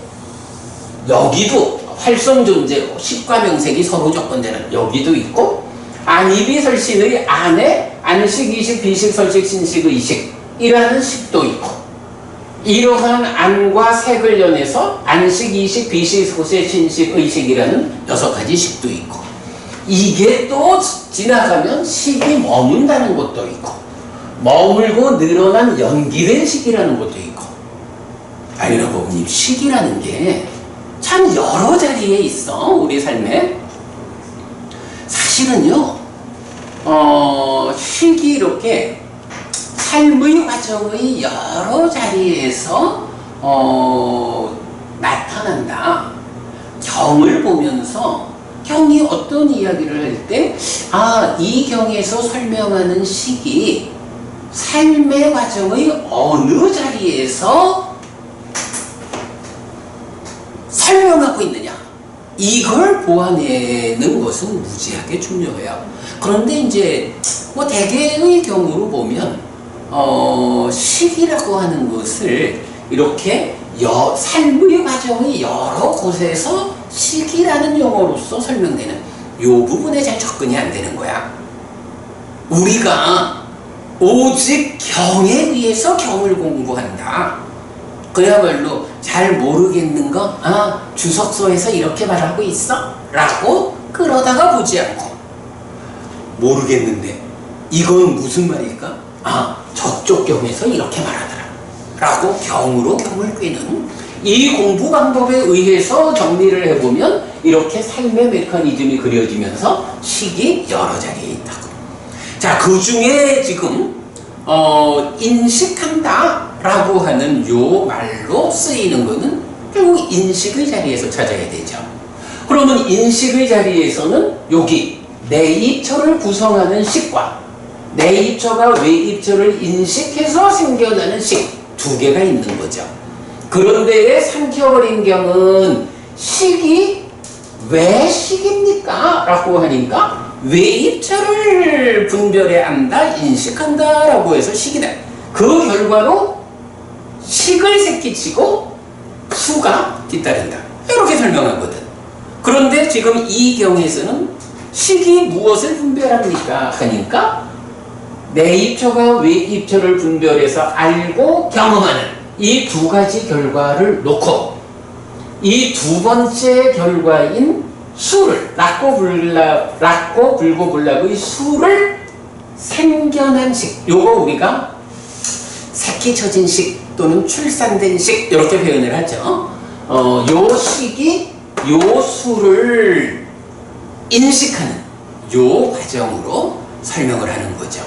여기도 활성 존재, 식과 명색이 서로 접근되는 여기도 있고, 안입이 설신의 안에 안식, 이식, 비식, 설식, 신식, 의식이라는 식도 있고, 이러한 안과 색을 연해서 안식, 이식, 비식, 소세, 신식, 의식이라는 6가지 식도 있고, 이게 또 지나가면 식이 머문다는 것도 있고, 머물고 늘어난 연기된 식이라는 것도 있고. 아니라 보님, 식이라는 게 참 여러 자리에 있어, 우리 삶에. 사실은요, 식이 이렇게 삶의 과정의 여러 자리에서 나타난다. 경을 보면서 경이 어떤 이야기를 할 때, 이 경에서 설명하는 식이 삶의 과정의 어느 자리에서 설명하고 있느냐, 이걸 보아내는 것은 무지하게 중요해요. 그런데 이제 뭐 대개의 경우로 보면 식이라고 하는 것을 이렇게 삶의 과정의 여러 곳에서 식이라는 용어로서 설명되는 이 부분에 잘 접근이 안 되는 거야. 우리가 오직 경에 의해서 경을 공부한다. 그야말로 잘 모르겠는 거, 주석서에서 이렇게 말하고 있어? 라고 그러다가 보지 않고, 모르겠는데 이건 무슨 말일까? 저쪽 경에서 이렇게 말하더라 라고 경으로 경을 꿰는 이 공부 방법에 의해서 정리를 해보면 이렇게 삶의 메커니즘이 그려지면서 식이 여러 자리에 있다고. 자, 그 중에 지금 인식한다 라고 하는 요 말로 쓰이는 거는 결국 인식의 자리에서 찾아야 되죠. 그러면 인식의 자리에서는 여기 내입처를 구성하는 식과 내입처가 외입처를 인식해서 생겨나는 식 두 개가 있는 거죠. 그런데 삼켜버린 경은 식이 왜 식입니까? 라고 하니까 외입처를 분별해 안다, 인식한다 라고 해서 식이다. 그 결과로 식을 새끼치고 수가 뒤따른다, 이렇게 설명하거든. 그런데 지금 이 경에서는 식이 무엇을 분별합니까? 하니까 내입처가 외입처를 분별해서 알고 경험하는 이 두 가지 결과를 놓고 이 두 번째 결과인 수를 락고 불고 불락의 수를 생겨난 식, 요거 우리가 새끼 쳐진 식 또는 출산된 식 이렇게 표현을 하죠. 요 식이 요 수를 인식하는 요 과정으로 설명을 하는 거죠.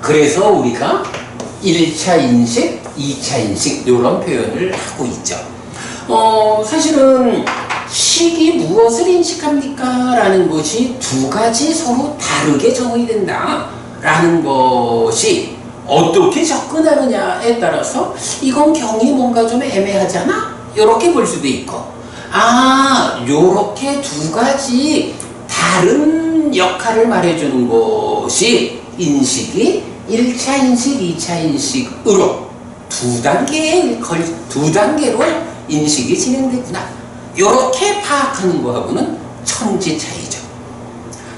그래서 우리가 1차 인식, 2차 인식 이런 표현을 하고 있죠. 사실은 식이 무엇을 인식합니까? 라는 것이 두 가지 서로 다르게 정의된다 라는 것이 어떻게 접근하느냐에 따라서 이건 경이 뭔가 좀 애매하잖아? 이렇게 볼 수도 있고, 요렇게 두 가지 다른 역할을 말해주는 것이 인식이 1차 인식, 2차 인식으로 두 단계로 인식이 진행되구나, 이렇게 파악하는 거하고는 천지 차이죠.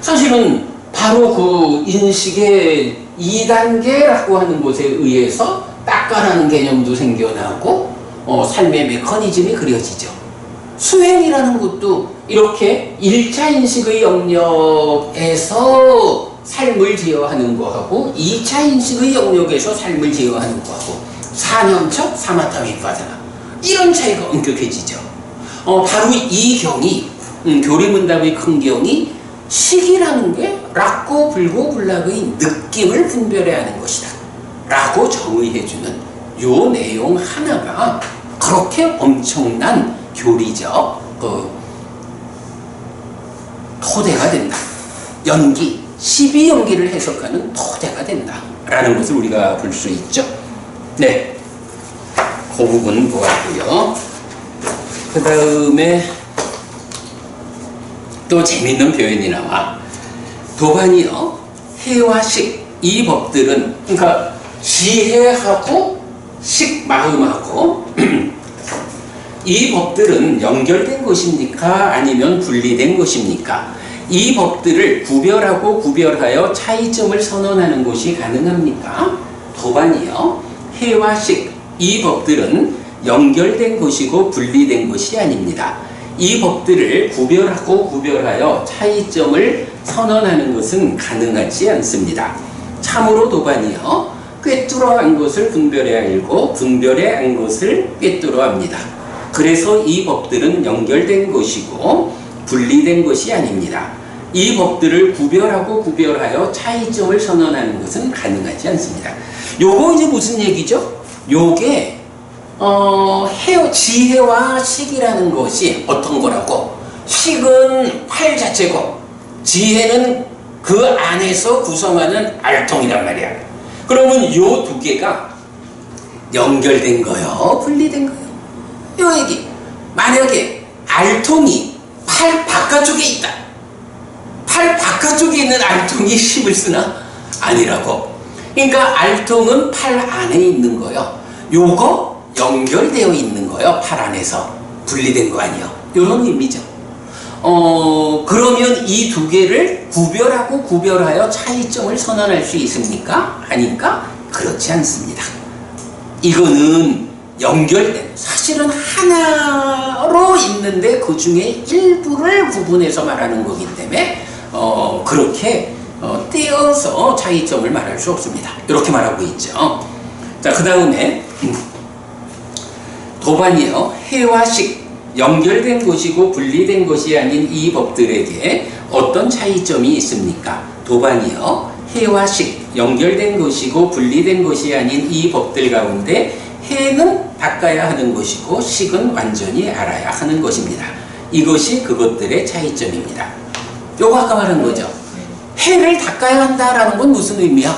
사실은 바로 그 인식의 2단계라고 하는 것에 의해서 딱가라는 개념도 생겨나고 삶의 메커니즘이 그려지죠. 수행이라는 것도 이렇게 1차 인식의 영역에서 삶을 제어하는 거하고 2차 인식의 영역에서 삶을 제어하는 거하고 사념척, 사마타 윗바다나 이런 차이가 엄격해지죠. 바로 이 경이 교리문답의 큰 경이 식이라는 게 락고 불고 불락의 느낌을 분별해야 하는 것이다 라고 정의해주는 요 내용 하나가 그렇게 엄청난 교리적 토대가 된다. 연기, 12연기를 해석하는 토대가 된다라는 것을 우리가 볼 수 있죠. 네, 그 부분 보았고요. 그 다음에 또 재밌는 표현이 나와. 도반이요, 해와 식, 이 법들은, 그러니까 지혜하고 식, 마음하고 이 법들은 연결된 것입니까? 아니면 분리된 것입니까? 이 법들을 구별하고 구별하여 차이점을 선언하는 것이 가능합니까? 도반이요, 해와 식, 이 법들은 연결된 것이고 분리된 것이 아닙니다. 이 법들을 구별하고 구별하여 차이점을 선언하는 것은 가능하지 않습니다. 참으로 도반이요, 꿰뚫어 안 것을 분별해 알고 분별해 안 것을 꿰뚫어 합니다. 그래서 이 법들은 연결된 것이고 분리된 것이 아닙니다. 이 법들을 구별하고 구별하여 차이점을 선언하는 것은 가능하지 않습니다. 요거 이제 무슨 얘기죠? 요게 지혜와 식이라는 것이 어떤 거라고? 식은 활 자체고 지혜는 그 안에서 구성하는 알통이란 말이야. 그러면 요 두 개가 연결된 거요, 분리된 거요? 요 얘기. 만약에 알통이 팔 바깥쪽에 있다. 팔 바깥쪽에 있는 알통이 힘을 쓰나? 아니라고. 그러니까 알통은 팔 안에 있는 거요. 요거 연결되어 있는 거요, 팔 안에서. 분리된 거 아니요. 요런 의미죠. 그러면 이 두 개를 구별하고 구별하여 차이점을 선언할 수 있습니까? 아니까? 그렇지 않습니다. 이거는 연결된, 사실은 하나로 있는데 그 중에 일부를 구분해서 말하는 거기 때문에 그렇게 떼어서 차이점을 말할 수 없습니다. 이렇게 말하고 있죠. 자, 그 다음에 도반이요, 해와 식, 연결된 것이고 분리된 것이 아닌 이 법들에게 어떤 차이점이 있습니까? 도반이요, 해와 식, 연결된 것이고 분리된 것이 아닌 이 법들 가운데 해는 닦아야 하는 것이고 식은 완전히 알아야 하는 것입니다. 이것이 그것들의 차이점입니다. 요거 아까 말한 거죠. 해를 닦아야 한다라는 건 무슨 의미야?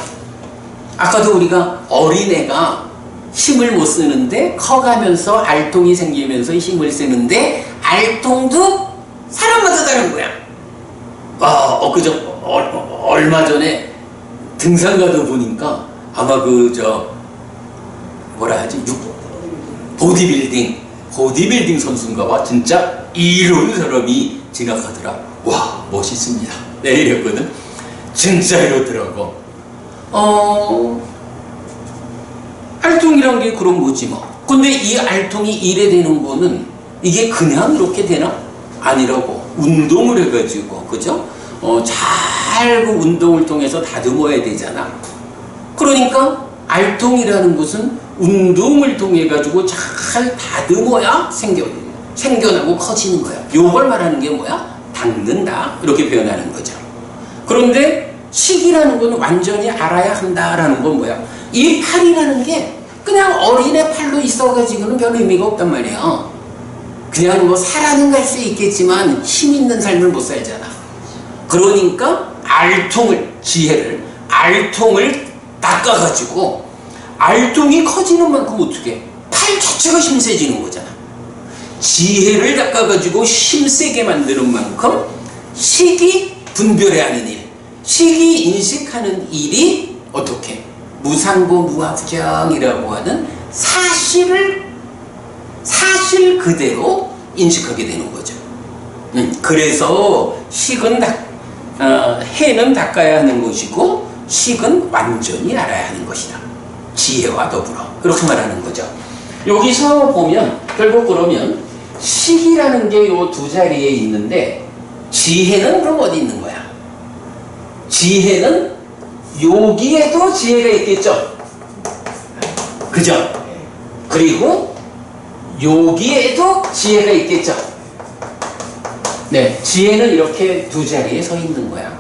아까도 우리가 어린애가 힘을 못 쓰는데 커가면서 알통이 생기면서 힘을 쓰는데 알통도 사람마다 다른 거야. 얼마 전에 등산 가다 보니까 아마 보디빌딩 선수인가봐. 진짜 이런 사람이 지나가더라. 와, 멋있습니다. 네, 이랬거든. 진짜 이러더라고. 알통이란 게 그런 거지 뭐. 근데 이 알통이 이래 되는 거는 이게 그냥 이렇게 되나? 아니라고. 운동을 해가지고, 그죠? 잘 그 운동을 통해서 다듬어야 되잖아. 그러니까 알통이라는 것은 운동을 통해 가지고 잘 다듬어야 생겨나고 커지는 거야. 요걸 말하는 게 뭐야? 닦는다, 이렇게 표현하는 거죠. 그런데 식이라는 건 완전히 알아야 한다라는 건 뭐야? 이 팔이라는 게 그냥 어린애 팔로 있어가지고는 별 의미가 없단 말이야. 그냥 뭐 살아는 갈 수 있겠지만 힘 있는 삶을 못 살잖아. 그러니까 알통을 닦아가지고 알통이 커지는 만큼 어떻게? 팔 자체가 힘세지는 거잖아. 지혜를 닦아가지고 힘세게 만드는 만큼 식이 분별해야 하는 일, 식이 인식하는 일이 어떻게? 무상고 무아부정이라고 하는 사실 그대로 인식하게 되는 거죠. 그래서 해는 닦아야 하는 것이고 식은 완전히 알아야 하는 것이다. 지혜와 더불어. 그렇게 말하는 거죠. 여기서 보면 결국 그러면 식이라는 게 요 두 자리에 있는데 지혜는 그럼 어디 있는 거야? 지혜는 여기에도 지혜가 있겠죠? 그죠? 그리고 여기에도 지혜가 있겠죠? 네, 지혜는 이렇게 두 자리에 서 있는 거야.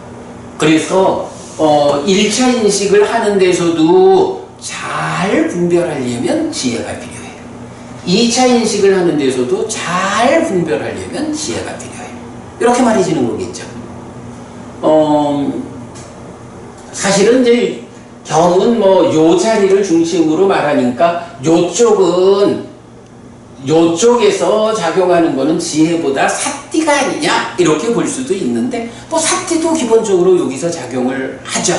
그래서 1차 인식을 하는 데서도 잘 분별하려면 지혜가 필요해. 2차 인식을 하는 데서도 잘 분별하려면 지혜가 필요해. 이렇게 말해지는 거겠죠. 사실은 이제 경은 뭐 요 자리를 중심으로 말하니까 요쪽에서 작용하는 거는 지혜보다 사띠가 아니냐 이렇게 볼 수도 있는데 뭐 사띠도 기본적으로 여기서 작용을 하죠.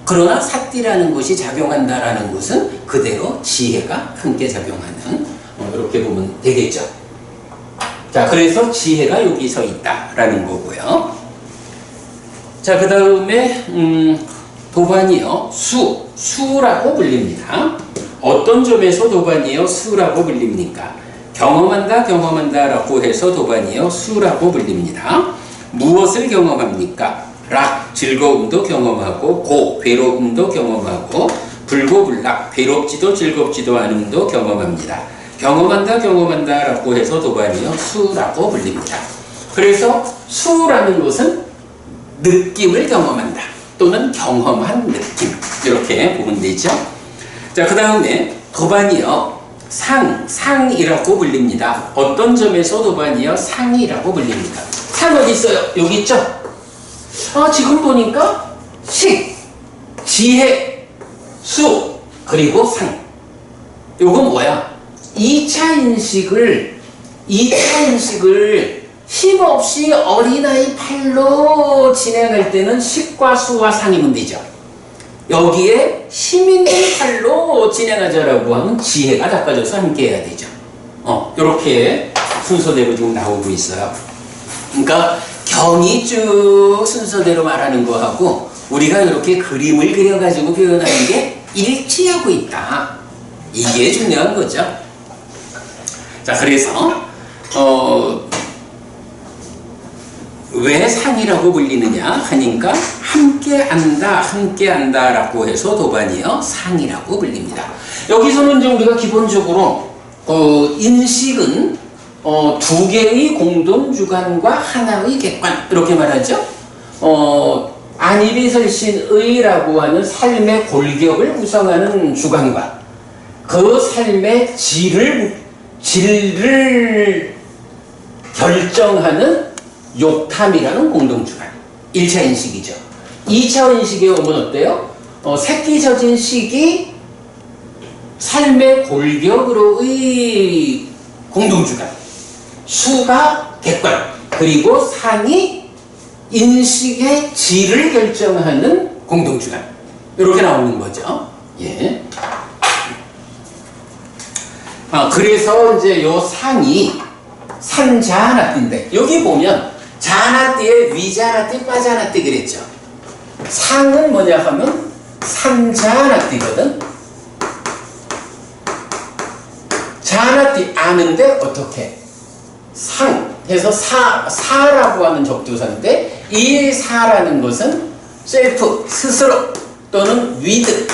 그러나 사띠라는 것이 작용한다라는 것은 그대로 지혜가 함께 작용하는 이렇게 보면 되겠죠. 자, 그래서 지혜가 여기서 있다라는 거고요. 자, 그 다음에 도반이요 수라고 불립니다. 어떤 점에서 도반이요 수라고 불립니까? 경험한다라고 해서 도반이요 수라고 불립니다. 무엇을 경험합니까? 락, 즐거움도 경험하고 고, 괴로움도 경험하고 불고불락, 괴롭지도 즐겁지도 않음도 경험합니다. 경험한다라고 해서 도반이요 수라고 불립니다. 그래서 수라는 것은 느낌을 경험한다 또는 경험한 느낌 이렇게 보면 되죠. 자, 그 다음에 도반이요 상이라고 불립니다. 어떤 점에서 도반이요 상이라고 불립니까? 상 어디 있어요? 여기 있죠? 지금 보니까 식, 지혜, 수, 그리고 상. 요건 뭐야? 2차 인식을 힘없이 어린아이 팔로 진행할 때는 식과 수와 상이면 되죠. 여기에 힘 있는 팔로 진행하자라고 하면 지혜가 닦아져서 함께 해야 되죠. 이렇게 순서대로 지금 나오고 있어요. 그러니까 경이 쭉 순서대로 말하는 거하고 우리가 이렇게 그림을 그려가지고 표현하는 게 일치하고 있다. 이게 중요한 거죠. 자, 그래서 왜 상이라고 불리느냐 하니까 함께 안다라고 해서 도반이요 상이라고 불립니다. 여기서는 이제 우리가 기본적으로 인식은 두 개의 공동 주관과 하나의 객관 이렇게 말하죠. 안이비설신의라고 하는 삶의 골격을 구성하는 주관과 그 삶의 질을 결정하는 욕탐이라는 공동주관 1차 인식이죠. 2차 인식에 오면 어때요? 새끼 젖은 식이 삶의 골격으로의 공동주관, 수가 객관, 그리고 상이 인식의 질을 결정하는 공동주관 이렇게 나오는 거죠. 예. 그래서 이제 요 상이 산자나띠인데 여기 보면 자나띠에 위자나띠, 빠자나띠 그랬죠. 상은 뭐냐 하면 산자나띠거든. 자나띠 아는데 어떻게? 상 해서 사라고 하는 적두사인데 이 사라는 것은 셀프, 스스로 또는 위드,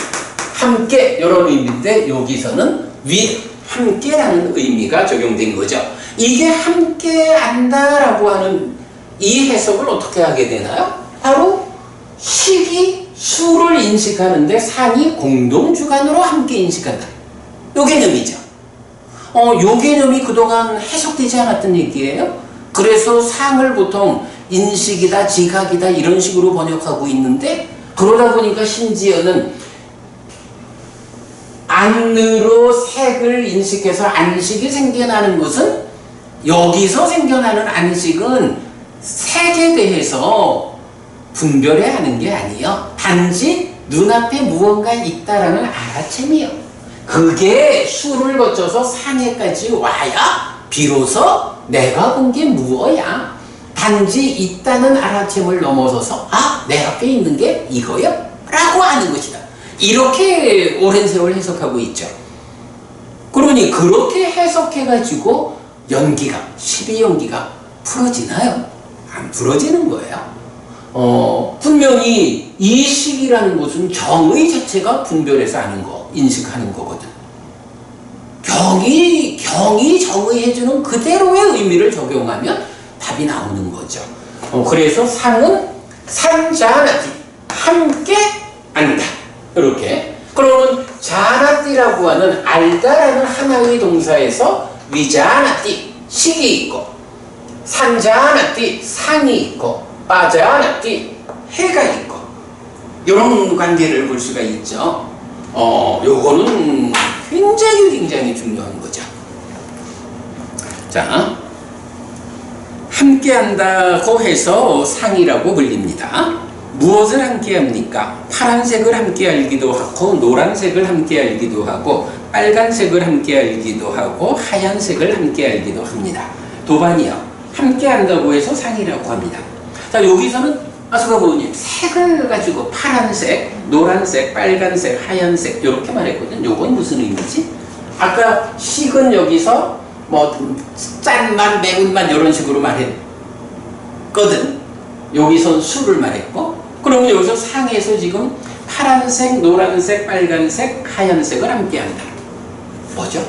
함께 이런 의미인데 여기서는 위드, 함께라는 의미가 적용된 거죠. 이게 함께 안다라고 하는 이 해석을 어떻게 하게 되나요? 바로 식이 수를 인식하는데 상이 공동주관으로 함께 인식한다. 요 개념이죠. 요 개념이 그동안 해석되지 않았던 얘기예요. 그래서 상을 보통 인식이다, 지각이다 이런 식으로 번역하고 있는데 그러다 보니까 심지어는 안으로 색을 인식해서 안식이 생겨나는 것은 여기서 생겨나는 안식은 색에 대해서 분별해야 하는 게 아니에요. 단지 눈앞에 무언가 있다라는 알아챔이에요. 그게 수를 거쳐서 상해까지 와야 비로소 내가 본 게 무엇이야. 단지 있다는 알아챔을 넘어서서 내 앞에 있는 게 이거요? 라고 하는 것이다. 이렇게 오랜 세월 해석하고 있죠. 그러니 그렇게 해석해가지고 연기가 12연기가 풀어지나요? 안 풀어지는 거예요. 분명히 이 식이라는 것은 정의 자체가 분별해서 아는 거, 인식하는 거거든. 경이 정의해주는 그대로의 의미를 적용하면 답이 나오는 거죠. 그래서 상은 산자나띠, 함께 안다. 이렇게. 그러면 자나띠라고 하는 알다라는 하나의 동사에서 위자나띠, 식이 있고, 산자나띠, 상이 있고, 빠자나띠, 해가 있고, 이런 관계를 볼 수가 있죠. 요거는 굉장히 중요한 거죠. 자, 함께 한다고 해서 상이라고 불립니다. 무엇을 함께 합니까? 파란색을 함께 알기도 하고, 노란색을 함께 알기도 하고, 빨간색을 함께 알기도 하고, 하얀색을 함께 알기도 합니다. 도반이요. 함께 한다고 해서 상이라고 합니다. 자, 여기서는 수가부모님 색을 가지고 파란색, 노란색, 빨간색, 하얀색 이렇게 말했거든. 요건 무슨 의미지? 아까 식은 여기서 뭐 짠맛, 매운맛 이런 식으로 말했거든. 여기선 술을 말했고, 그러면 여기서 상에서 지금 파란색, 노란색, 빨간색, 하얀색을 함께 한다. 뭐죠?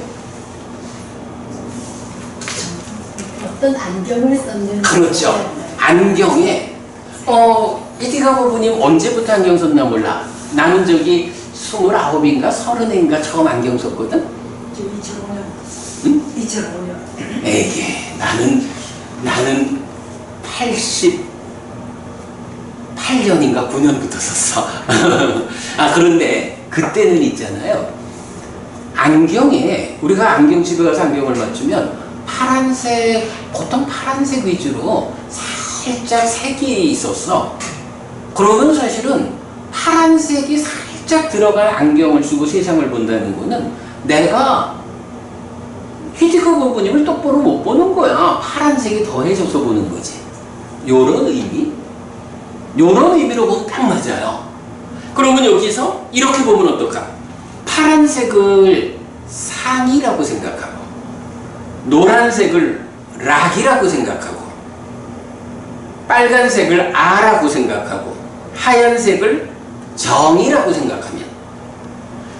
어떤 안경을 썼는지. 그렇죠. 안경에 이디가 부부님 언제부터 안경 썼나 몰라. 나는 저기 29인가 30인가 처음 안경 썼거든. 저 2005년. 응? 2005년. 에게 나는 88년인가 9년부터 썼어. 그런데 그때는 있잖아요. 안경에 우리가 안경집에 가서 안경을 맞추면 파란색, 보통 파란색 위주로 살짝 색이 있었어. 그러면 사실은 파란색이 살짝 들어간 안경을 쓰고 세상을 본다는 거는 내가 히지크 부부님을 똑바로 못 보는 거야. 파란색이 더해져서 보는 거지. 요런 의미로 보면 딱 맞아요. 그러면 여기서 이렇게 보면 어떨까? 파란색을 상이라고 생각하고, 노란색을 락이라고 생각하고, 빨간색을 아라고 생각하고, 하얀색을 정이라고 생각하면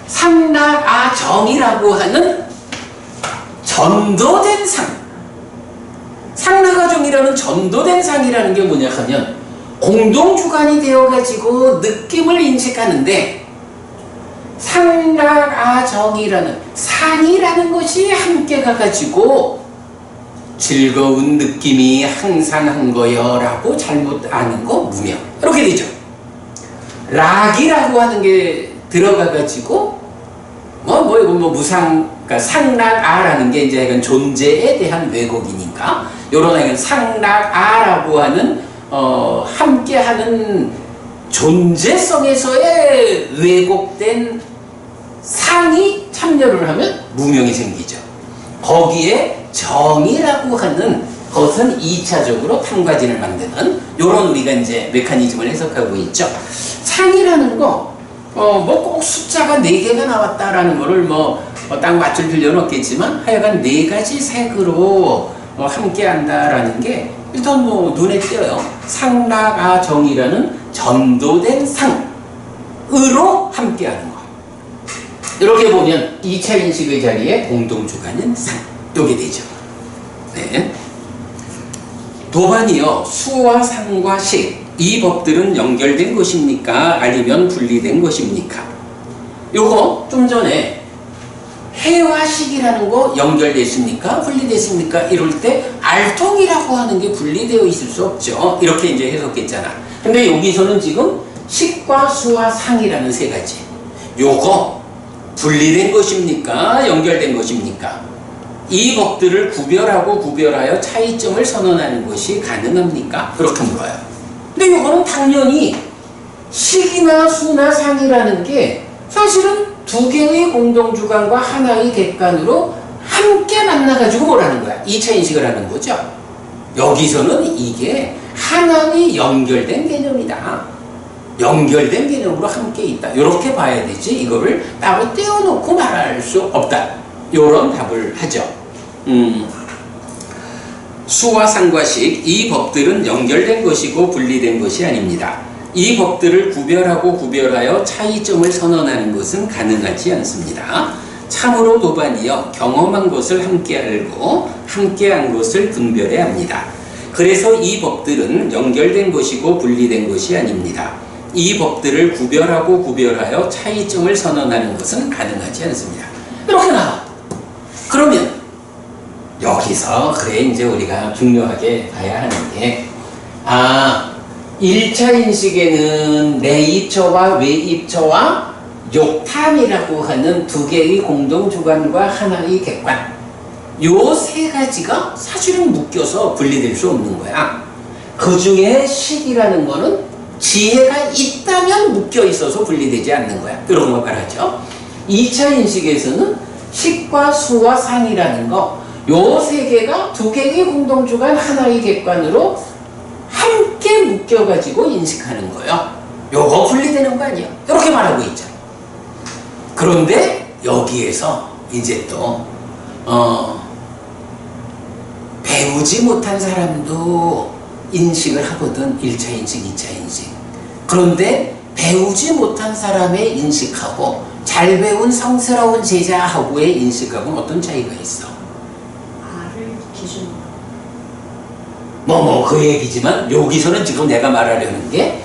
상락아정이라고 하는 전도된 상, 상락아정이라는 전도된 상이라는 게 뭐냐 하면 공동주관이 되어가지고 느낌을 인식하는데, 상락아정이라는 상이라는 것이 함께 가가지고 즐거운 느낌이 항상 한 거요 라고 잘못 아는 거 무명, 이렇게 되죠. 락이라고 하는 게 들어가가지고 이거 무상, 그러니까 상락아라는 게 이제 약간 존재에 대한 왜곡이니까, 요런 상락아라고 하는 함께하는 존재성에서의 왜곡된 상이 참여를 하면 무명이 생기죠. 거기에 정이라고 하는 것은 2차적으로 탐과진을 만드는 요런 우리가 이제 메커니즘을 해석하고 있죠. 상이라는 거, 꼭 숫자가 4개가 나왔다라는 거를 딱 맞출 필요는 없겠지만 하여간 4가지 색으로 함께 한다라는 게 일단 눈에 띄어요. 상락아정이라는 전도된 상으로 함께 하는 거. 이렇게 보면 2차 인식의 자리에 공동주관인 상, 요게 되죠. 네. 도반이요, 수와 상과 식, 이 법들은 연결된 것입니까? 아니면 분리된 것입니까? 요거 좀 전에 해와 식이라는 거 연결됐습니까? 분리됐습니까? 이럴 때 알통이라고 하는 게 분리되어 있을 수 없죠. 이렇게 이제 해석했잖아. 근데 여기서는 지금 식과 수와 상이라는 3가지. 요거 분리된 것입니까? 연결된 것입니까? 이 법들을 구별하여 차이점을 선언하는 것이 가능합니까? 그렇게 물어요. 근데 이거는 당연히 식이나 수나 상이라는 게 사실은 2개의 공동주관과 하나의 객관으로 함께 만나가지고 뭐라는 거야? 2차 인식을 하는 거죠. 여기서는 이게 하나의 연결된 개념이다. 연결된 개념으로 함께 있다. 이렇게 봐야 되지, 이거를 따로 떼어놓고 말할 수 없다. 이런 답을 하죠. 수와 상과 식, 이 법들은 연결된 것이고 분리된 것이 아닙니다. 이 법들을 구별하여 차이점을 선언하는 것은 가능하지 않습니다. 참으로 도반이여 경험한 것을 함께 알고 함께한 것을 분별해야 합니다. 그래서 이 법들은 연결된 것이고 분리된 것이 아닙니다. 이 법들을 구별하여 차이점을 선언하는 것은 가능하지 않습니다. 이렇게 나와. 그러면 여기서 그래 이제 우리가 중요하게 봐야 하는 게, 1차 인식에는 내입처와 외입처와 욕탐이라고 하는 두 개의 공동주관과 하나의 객관, 요 세 가지가 사실은 묶여서 분리될 수 없는 거야. 그 중에 식이라는 거는 지혜가 있다면 묶여 있어서 분리되지 않는 거야. 이런 거 말하죠. 2차 인식에서는 식과 수와 상이라는 거, 요 세 개가 두 개의 공동주관 하나의 객관으로 함께 묶여가지고 인식하는 거예요. 요거 분리되는 거 아니야. 이렇게 말하고 있죠. 그런데 여기에서 이제 또 배우지 못한 사람도 인식을 하거든. 1차 인식, 2차 인식. 그런데 배우지 못한 사람의 인식하고 잘 배운 성스러운 제자하고의 인식하고는 어떤 차이가 있어? 말을 기준으로. 그 얘기지만 여기서는 지금 내가 말하려는 게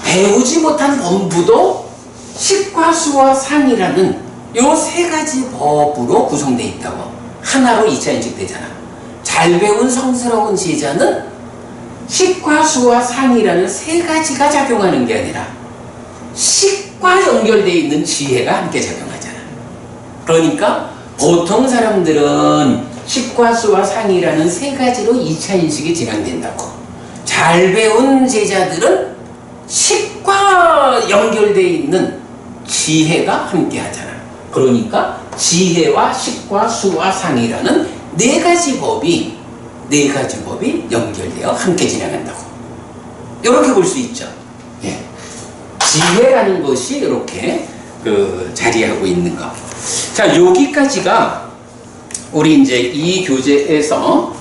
배우지 못한 범부도 식과 수와 상이라는 요 세 가지 법으로 구성되어 있다고. 하나로 2차 인식되잖아. 잘 배운 성스러운 제자는 식과 수와 상이라는 세 가지가 작용하는 게 아니라 식과 연결되어 있는 지혜가 함께 작용하잖아. 그러니까 보통 사람들은 식과 수와 상이라는 세 가지로 2차 인식이 진행된다고. 잘 배운 제자들은 식과 연결되어 있는 지혜가 함께 하잖아. 그러니까 지혜와 식과 수와 상이라는 네 가지 법이 연결되어 함께 진행한다고. 이렇게 볼 수 있죠. 예. 지혜라는 것이 이렇게 자리하고 있는 거. 자, 여기까지가 우리 이제 이 교재에서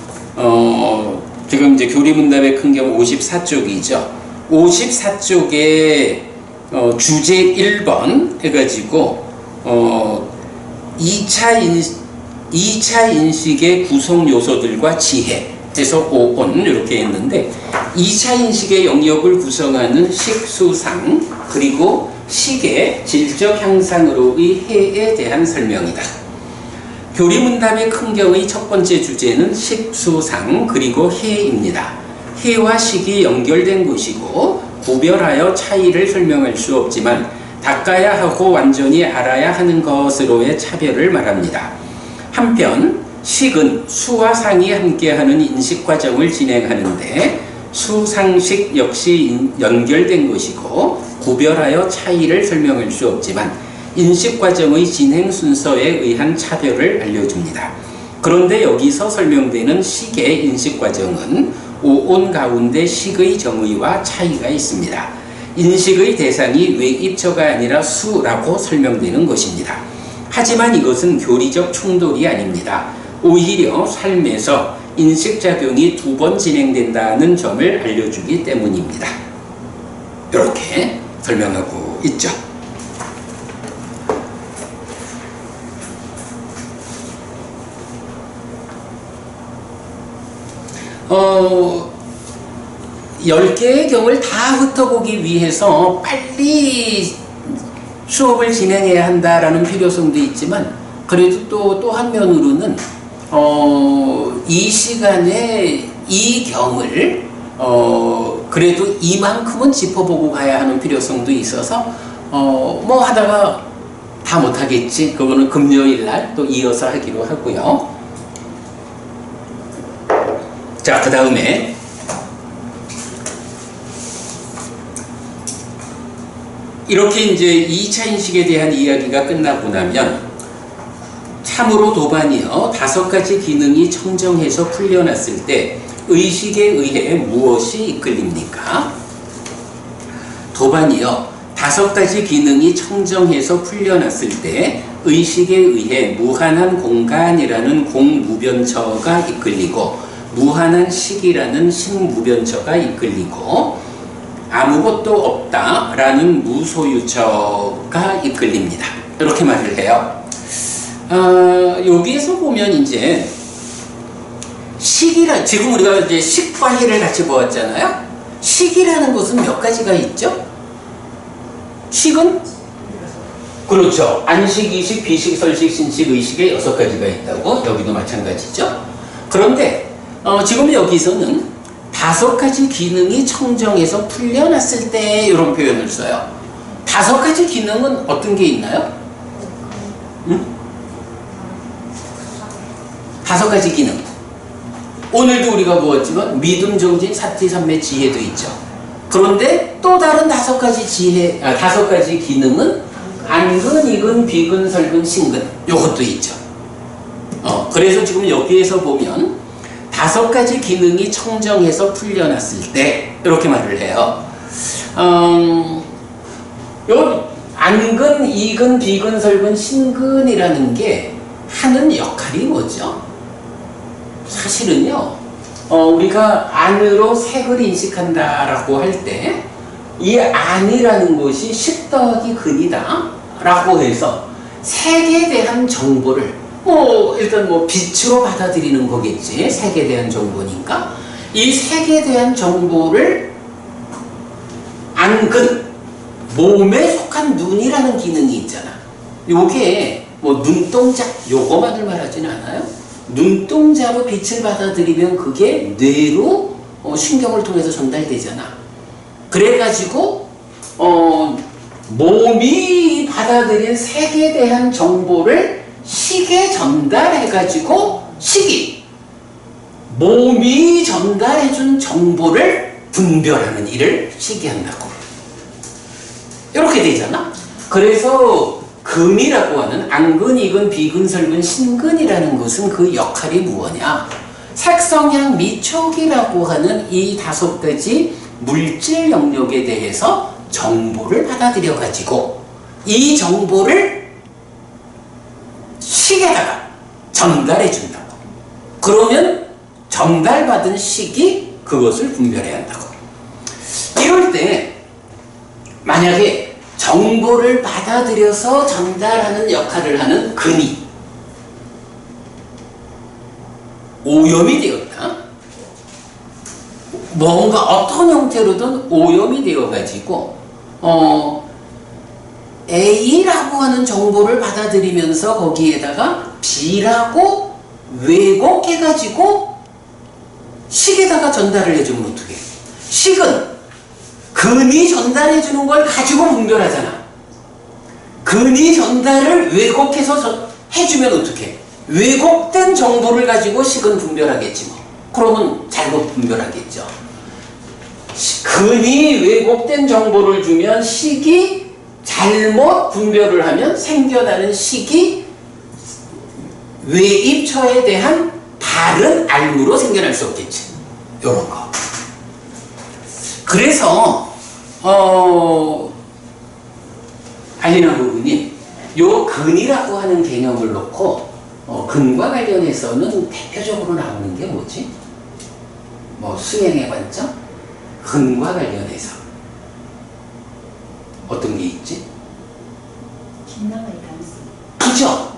지금 이제 교리문답의 큰경 54쪽이죠. 54쪽에 주제 1번 해가지고 2차 인식의 구성 요소들과 지혜 해서 5번 이렇게 했는데, 2차 인식의 영역을 구성하는 식수상 그리고 식의 질적 향상으로의 해에 대한 설명이다. 교리문답의 큰경의 첫 번째 주제는 식수상 그리고 해입니다. 해와 식이 연결된 것이고 구별하여 차이를 설명할 수 없지만 닦아야 하고 완전히 알아야 하는 것으로의 차별을 말합니다. 한편 식은 수와 상이 함께하는 인식 과정을 진행하는데 수상식 역시 연결된 것이고 구별하여 차이를 설명할 수 없지만 인식 과정의 진행 순서에 의한 차별을 알려줍니다. 그런데 여기서 설명되는 식의 인식 과정은 오온 가운데 식의 정의와 차이가 있습니다. 인식의 대상이 외입처가 아니라 수라고 설명되는 것입니다. 하지만 이것은 교리적 충돌이 아닙니다. 오히려 삶에서 인식작용이 두 번 진행된다는 점을 알려주기 때문입니다. 이렇게 설명하고 있죠. 어, 10개의 경을 다 훑어보기 위해서 빨리 수업을 진행해야 한다라는 필요성도 있지만, 그래도 또 한면으로는 이 시간에 이 경을 그래도 이만큼은 짚어보고 가야 하는 필요성도 있어서 뭐 하다가 다 못하겠지, 그거는 금요일날 또 이어서 하기로 하고요. 자, 그 다음에 이렇게 이제 2차 인식에 대한 이야기가 끝나고 나면 참으로 도반이요 5가지 기능이 청정해서 풀려났을 때 의식에 의해 무엇이 이끌립니까? 도반이요 5가지 기능이 청정해서 풀려났을 때 의식에 의해 무한한 공간이라는 공무변처가 이끌리고 무한한 식이라는 식무변처가 이끌리고 아무것도 없다라는 무소유처가 이끌립니다. 이렇게 말을 해요. 여기에서 보면 이제 식이라, 지금 우리가 이제 식과 해를 같이 보았잖아요. 식이라는 것은 몇 가지가 있죠? 식은? 그렇죠. 안식, 이식, 비식, 설식, 신식, 의식에 6가지가 있다고. 여기도 마찬가지죠. 그런데 지금 여기서는 5가지 기능이 청정해서 풀려났을 때 이런 표현을 써요. 5가지 기능은 어떤 게 있나요? 응? 5가지 기능. 오늘도 우리가 보았지만 믿음, 정진, 사티, 삼매, 지혜도 있죠. 그런데 또 다른 5가지 기능은 안근, 이근, 비근, 설근, 신근 요것도 있죠. 그래서 지금 여기에서 보면 5가지 기능이 청정해서 풀려났을 때 이렇게 말을 해요. 요 안근, 이근, 비근, 설근, 신근이라는 게 하는 역할이 뭐죠? 사실은요, 우리가 안으로 색을 인식한다라고 할 때 이 안이라는 것이 10 더하기 근이다 라고 해서 색에 대한 정보를 일단 빛으로 받아들이는 거겠지. 색에 대한 정보니까 이 색에 대한 정보를 안근, 몸에 속한 눈이라는 기능이 있잖아. 요게 눈동자 요거만을 말하진 않아요. 눈동자로 빛을 받아들이면 그게 뇌로 신경을 통해서 전달되잖아. 그래가지고 몸이 받아들인 색에 대한 정보를 식에 전달해가지고 식이 몸이 전달해준 정보를 분별하는 일을 식이 한다고. 이렇게 되잖아. 그래서 근이라고 하는 안근, 이근, 비근, 설근, 신근이라는 것은 그 역할이 무엇이냐? 색성향, 미촉이라고 하는 이 5가지 물질 영역에 대해서 정보를 받아들여 가지고 이 정보를 식에다가 전달해 준다고. 그러면 전달받은 식이 그것을 분별해야 한다고. 이럴 때 만약에 정보를 받아들여서 전달하는 역할을 하는 근이 오염이 되었다. 뭔가 어떤 형태로든 오염이 되어가지고 A라고 하는 정보를 받아들이면서 거기에다가 B라고 왜곡해가지고 식에다가 전달을 해주면 어떡해? 식은 근이 전달해주는 걸 가지고 분별하잖아. 근이 전달을 왜곡해서 해주면 어떡해? 왜곡된 정보를 가지고 식은 분별하겠지 뭐. 그러면 잘못 분별하겠죠. 근이 왜곡된 정보를 주면 식이 잘못 분별을 하면 생겨나는 식이 외입처에 대한 바른 알무로 생겨날 수 없겠지. 요런 거. 그래서 알리나 부부님, 요 근이라고 하는 개념을 놓고 근과 관련해서는 대표적으로 나오는 게 뭐지? 수행의 관점? 근과 관련해서 어떤 게 있지? 긴장의 단수. 그죠?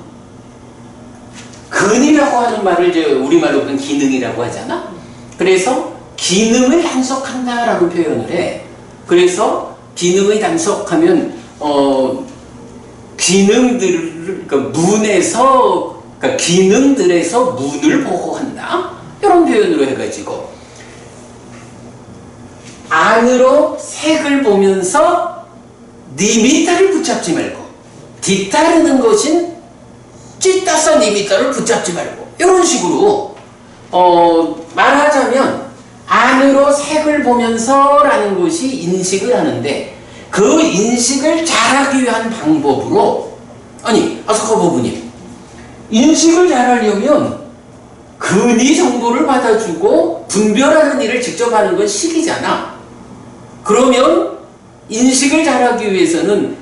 근이라고 하는 말을 이제 우리말로 보면 기능이라고 하잖아? 그래서 기능을 단속한다라고 표현을 해. 그래서 기능을 단속하면 기능들을 그러니까 기능들에서 문을 보호한다. 이런 표현으로 해가지고 안으로 색을 보면서 니미타를 붙잡지 말고 뒤따르는 것은 찌따서 니미타를 붙잡지 말고 이런 식으로 말하자면 안으로 색을 보면서 라는 것이 인식을 하는데 그 인식을 잘하기 위한 방법으로 아스카 부부님 인식을 잘하려면 근이 정보를 받아주고 분별하는 일을 직접 하는 건 식이잖아. 그러면 인식을 잘하기 위해서는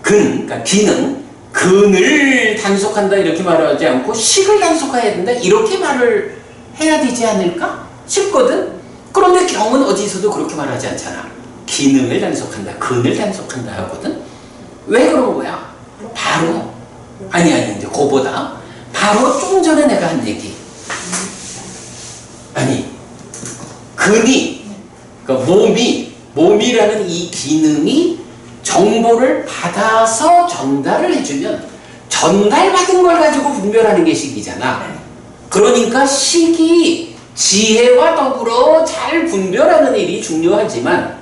그러니까 기능, 근을 단속한다 이렇게 말하지 않고 식을 단속해야 된다 이렇게 말을 해야 되지 않을까 싶거든. 그런데 경은 어디서도 그렇게 말하지 않잖아. 기능을 단속한다, 근을 단속한다 하거든. 왜 그런 거야? 바로 이제 그보다 바로 좀 전에 내가 한 얘기. 근이 그러니까 몸이라는 이 기능이 정보를 받아서 전달을 해주면 전달받은 걸 가지고 분별하는 게 식이잖아. 그러니까 식이 지혜와 더불어 잘 분별하는 일이 중요하지만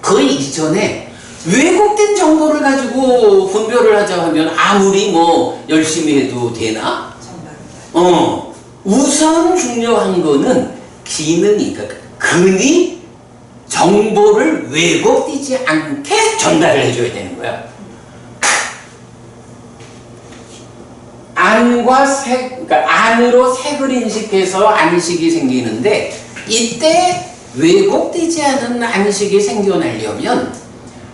그 이전에 왜곡된 정보를 가지고 분별을 하자 하면 아무리 뭐 열심히 해도 되나? 정답입니다. 우선 중요한 거는 기능이, 그러니까 근이 정보를 왜곡되지 않게 전달을 해줘야 되는 거야. 안과 색, 그러니까 안으로 색을 인식해서 안식이 생기는데 이때 왜곡되지 않은 안식이 생겨나려면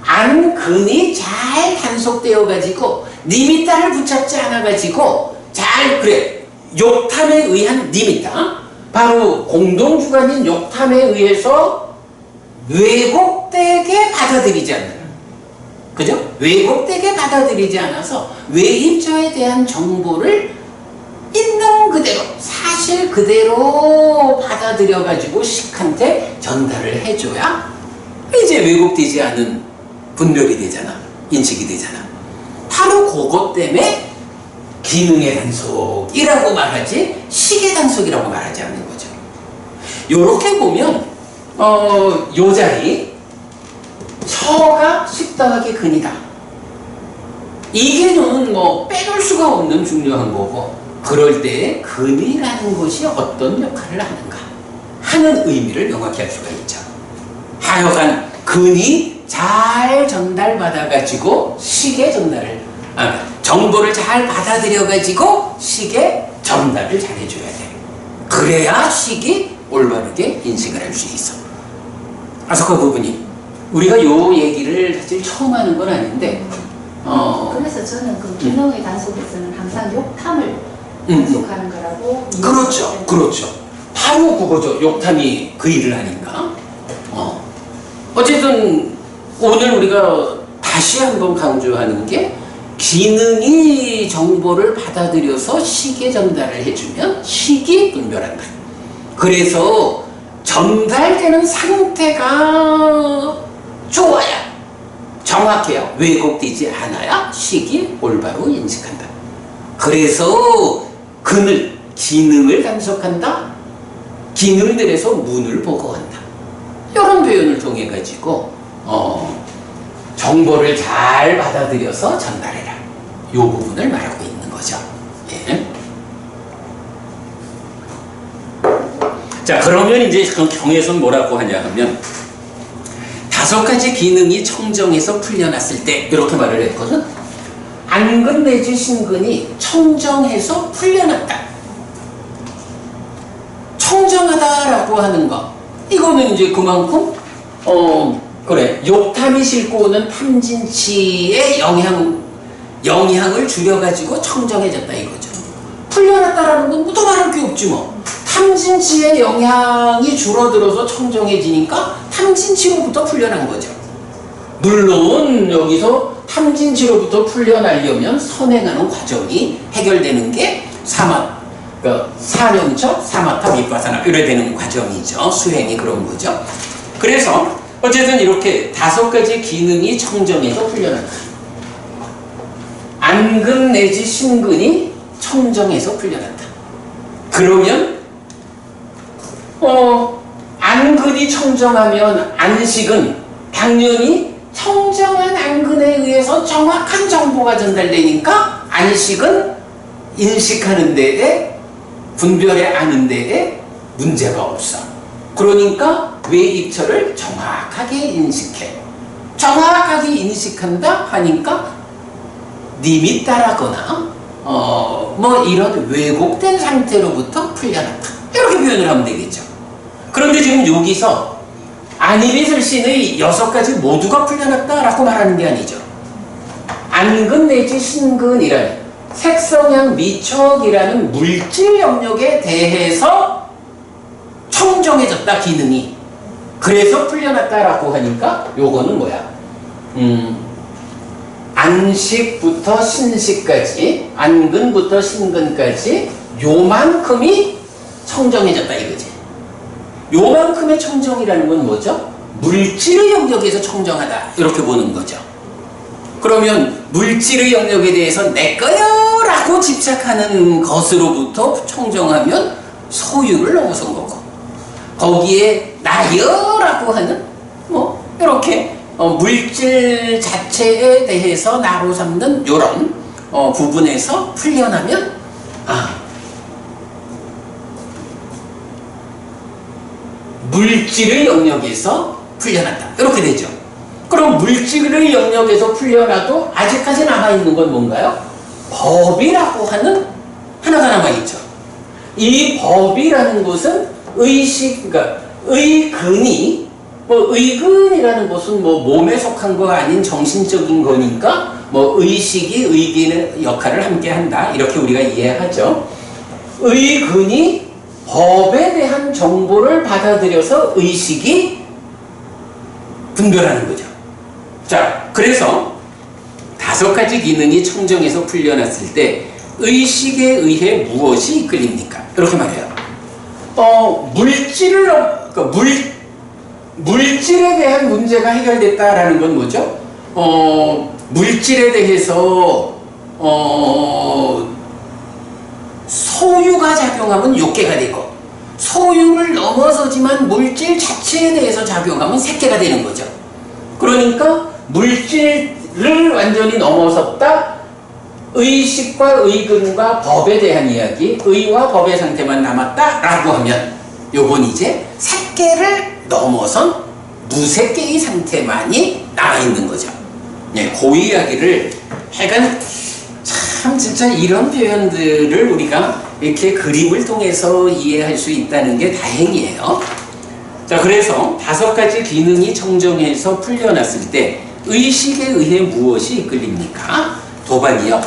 안근이 잘 단속되어 가지고 니미타를 붙잡지 않아 가지고 잘 그래 욕탐에 의한 니미타 바로 공동주관인 욕탐에 의해서 왜곡되게 받아들이지 않는 그죠? 왜곡되게 받아들이지 않아서 외입자에 대한 정보를 있는 그대로 사실 그대로 받아들여 가지고 식한테 전달을 해줘야 이제 왜곡되지 않은 분별이 되잖아. 인식이 되잖아. 바로 그것 때문에 기능의 단속이라고 말하지 식의 단속이라고 말하지 않는 거죠. 요렇게 보면 요 자리 처가 식당하게 근이다. 이게 저는 뭐 빼놓을 수가 없는 중요한 거고 그럴 때 근이라는 것이 어떤 역할을 하는가 하는 의미를 명확히 할 수가 있죠. 하여간 근이 잘 전달받아 가지고 식의 전달을 정보를 잘 받아들여 가지고 식의 전달을 잘 해줘야 돼. 그래야 식이 올바르게 인식을 할 수 있어. 그래서 그 부분이 우리가 요 얘기를 사실 처음 하는 건 아닌데 그래서 저는 그 기능의 단속에서는 항상 욕탐을 단속하는 거라고. 그렇죠. 그렇죠. 바로 그거죠. 욕탐이 그 일을 하니까. 어쨌든 오늘 우리가 다시 한번 강조하는 게 기능이 정보를 받아들여서 식에 전달을 해주면 식이 분별한다. 그래서 전달되는 상태가 좋아야 정확해요. 왜곡되지 않아야 식이 올바로 인식한다. 그래서 근을 기능을 단속한다. 기능들에서 문을 보고한다. 이런 표현을 통해 가지고 정보를 잘 받아들여서 전달해라. 이 부분을 말하고 있는 거죠. 예. 자, 그러면 이제 그 경에서는 뭐라고 하냐 하면 5가지 기능이 청정해서 풀려났을 때 이렇게 말을 했거든. 안근 내지 신근이 청정해서 풀려났다. 청정하다라고 하는 거 이거는 이제 그만큼 그래 욕탐이 싣고 오는 탐진치의 영향을 줄여가지고 청정해졌다 이거죠. 풀려났다라는 건 또 말할 게 없지 뭐. 탐진치의 영향이 줄어들어서 청정해지니까 탐진치로부터 풀려난 거죠. 물론 여기서 탐진치로부터 풀려나려면 선행하는 과정이 해결되는 게 그러니까 사명처, 사마타, 밑바사나 이래야 되는 과정이죠. 수행이 그런 거죠. 그래서 어쨌든 이렇게 5가지 기능이 청정해서 풀려난다. 안근 내지 신근이 청정해서 풀려난다. 그러면 안근이 청정하면 안식은 당연히 청정한 안근에 의해서 정확한 정보가 전달되니까 안식은 인식하는 데에 분별에 아는 데에 문제가 없어. 그러니까 외입처를 정확하게 인식해. 정확하게 인식한다 하니까 님이 따라거나 뭐 이런 왜곡된 상태로부터 풀려났다. 이렇게 표현을 하면 되겠죠. 그런데 지금 여기서 안이비슬신의 6가지 모두가 풀려났다라고 말하는 게 아니죠. 안근 내지 신근이라는 색성향 미척이라는 물질 영역에 대해서 청정해졌다 기능이. 그래서 풀려났다라고 하니까 요거는 뭐야? 안식부터 신식까지 안근부터 신근까지 요만큼이 청정해졌다 이거지. 요만큼의 청정이라는 건 뭐죠? 물질의 영역에서 청정하다 이렇게 보는 거죠. 그러면 물질의 영역에 대해서 내 거요 라고 집착하는 것으로부터 청정하면 소유를 넘어선 거고, 거기에 나여라고 하는 뭐 이렇게 물질 자체에 대해서 나로 삼는 이런 부분에서 풀려나면 물질의 영역에서 풀려났다 이렇게 되죠. 그럼 물질의 영역에서 풀려나도 아직까지 남아있는 건 뭔가요? 법이라고 하는 하나가 남아있죠. 이 법이라는 것은 의식, 그러니까 의근이, 의근이라는 것은 몸에 속한 거 아닌 정신적인 거니까 의식이 의견의 역할을 함께 한다 이렇게 우리가 이해하죠. 의근이 법에 대한 정보를 받아들여서 의식이 분별하는 거죠. 자, 그래서 5가지 기능이 청정에서 풀려났을 때 의식에 의해 무엇이 이끌립니까? 이렇게 말해요. 물질에 대한 문제가 해결됐다라는 건 뭐죠? 물질에 대해서 소유가 작용하면 욕계가 되고, 소유를 넘어서지만 물질 자체에 대해서 작용하면 색계가 되는 거죠. 그러니까 물질을 완전히 넘어섰다, 의식과 의근과 법에 대한 이야기, 의와 법의 상태만 남았다라고 하면 요건 이제 색계를 넘어선 무색계의 상태만이 남아있는 거죠. 네, 그 이야기를 하여간 참 진짜 이런 표현들을 우리가 이렇게 그림을 통해서 이해할 수 있다는 게 다행이에요. 자, 그래서 5가지 기능이 청정해서 풀려났을 때 의식에 의해 무엇이 이끌립니까? 도반이요.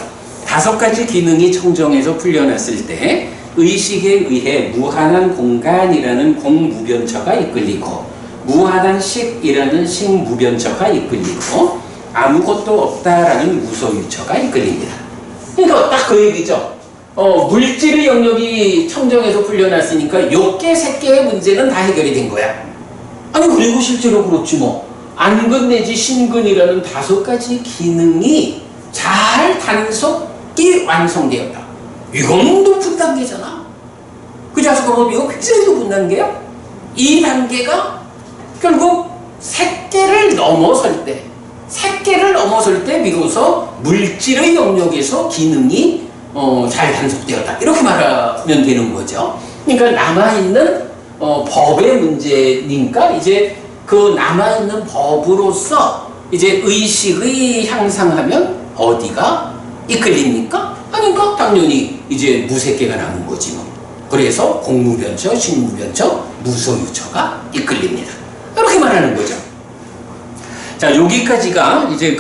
5가지 기능이 청정해서 풀려났을 때 의식에 의해 무한한 공간이라는 공무변처가 이끌리고, 무한한 식이라는 식무변처가 이끌리고, 아무것도 없다라는 무소유처가 이끌립니다. 그러니까 딱 그 얘기죠. 물질의 영역이 청정해서 풀려났으니까 욕계, 색계의 문제는 다 해결이 된 거야. 아니, 그리고 실제로 그렇지 뭐. 안근 내지 신근이라는 5가지 기능이 잘 단속이 완성되었다. 이건 높은 단계잖아. 그죠? 그럼 이거 굉장히 높은 단계야. 이 단계가 결국 색계를 넘어설 때 비로소 물질의 영역에서 기능이 잘 단속되었다 이렇게 말하면 되는 거죠. 그러니까 남아있는 법의 문제니까 이제 그 남아있는 법으로서 이제 의식의 향상하면 어디가 이끌립니까? 아닌가? 당연히 이제 무색계가 남은 거지 뭐. 그래서 공무변처, 식무변처, 무소유처가 이끌립니다. 이렇게 말하는 거죠. 자, 여기까지가 이제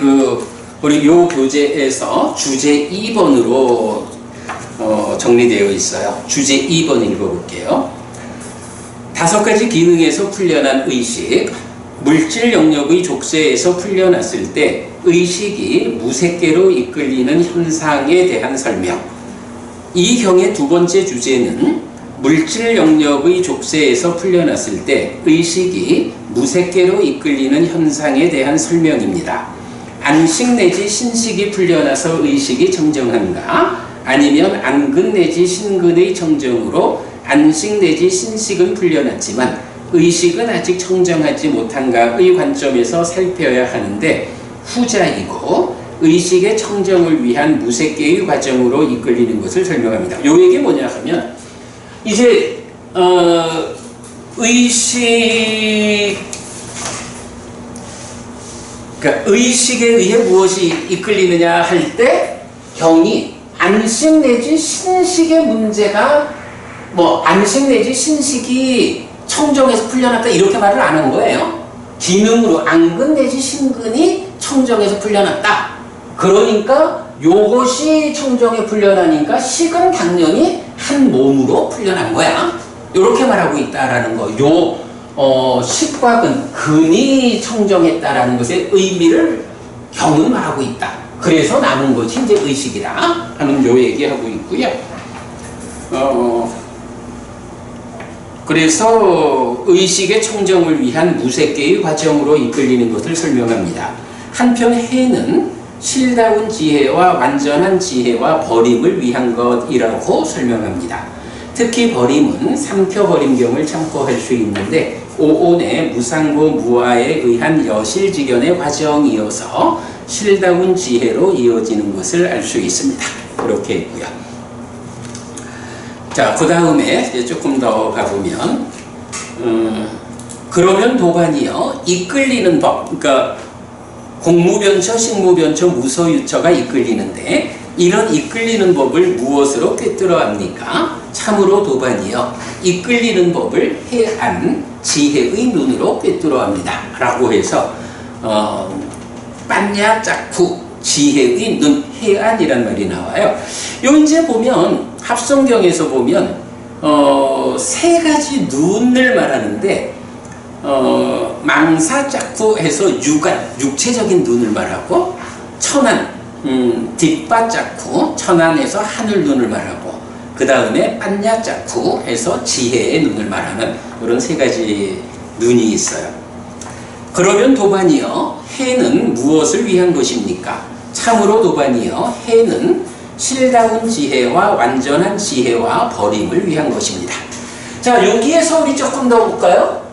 우리 요 교재에서 주제 2번으로 정리되어 있어요. 주제 2번 읽어볼게요. 5가지 기능에서 풀려난 의식, 물질 영역의 족쇄에서 풀려났을 때 의식이 무색계로 이끌리는 현상에 대한 설명. 이 경의 2번째 주제는 물질 영역의 족쇄에서 풀려났을 때 의식이 무색계로 이끌리는 현상에 대한 설명입니다. 안식 내지 신식이 풀려나서 의식이 청정한가? 아니면 안근 내지 신근의 청정으로 안식 내지 신식은 풀려났지만 의식은 아직 청정하지 못한가의 관점에서 살펴야 하는데 후자이고, 의식의 청정을 위한 무색계의 과정으로 이끌리는 것을 설명합니다. 요 얘기 뭐냐 하면 이제 의식에 의해 무엇이 이끌리느냐 할 때 경이 안식 내지 신식의 문제가 안식 내지 신식이 청정해서 풀려났다 이렇게 말을 안 한 거예요. 기능으로 안근 내지 신근이 청정해서 풀려났다. 그러니까 요것이 청정에 풀려나니까 식은 당연히 한 몸으로 풀려난 거야. 이렇게 말하고 있다라는 거. 식과 근이 청정했다라는 것의 의미를 경은 말하고 있다. 그래서 남은 것이 이제 의식이다 하는 요 얘기하고 있고요. 그래서 의식의 청정을 위한 무색계의 과정으로 이끌리는 것을 설명합니다. 한편 해는 실다운 지혜와 완전한 지혜와 버림을 위한 것이라고 설명합니다. 특히 버림은 삼켜버림경을 참고할 수 있는데 오온의 무상고 무아에 의한 여실직연의 과정이어서 실다운 지혜로 이어지는 것을 알 수 있습니다. 그렇게 있고요. 자, 그 다음에 조금 더 가보면 그러면 도반이요 이끌리는 법, 그러니까 공무변처, 식무변처, 무서유처가 이끌리는데 이런 이끌리는 법을 무엇으로 꿰뚫어 합니까? 참으로 도반이요 이끌리는 법을 해안 지혜의 눈으로 꿰뚫어 합니다. 라고 해서 빤야 짝후 지혜의 눈 해안이란 말이 나와요. 요 이제 보면 합성경에서 보면 세 가지 눈을 말하는데 망사 짝후 해서 유관 육체적인 눈을 말하고 천안 뒷바 짝후 천안에서 하늘 눈을 말하고 그 다음에 빤야 짝후 해서 지혜의 눈을 말하는 그런 세 가지 눈이 있어요. 그러면 도반이요 해는 무엇을 위한 것입니까? 참으로 도반이요 해는 실다운 지혜와 완전한 지혜와 버림을 위한 것입니다. 자, 여기에서 우리 조금 더 볼까요?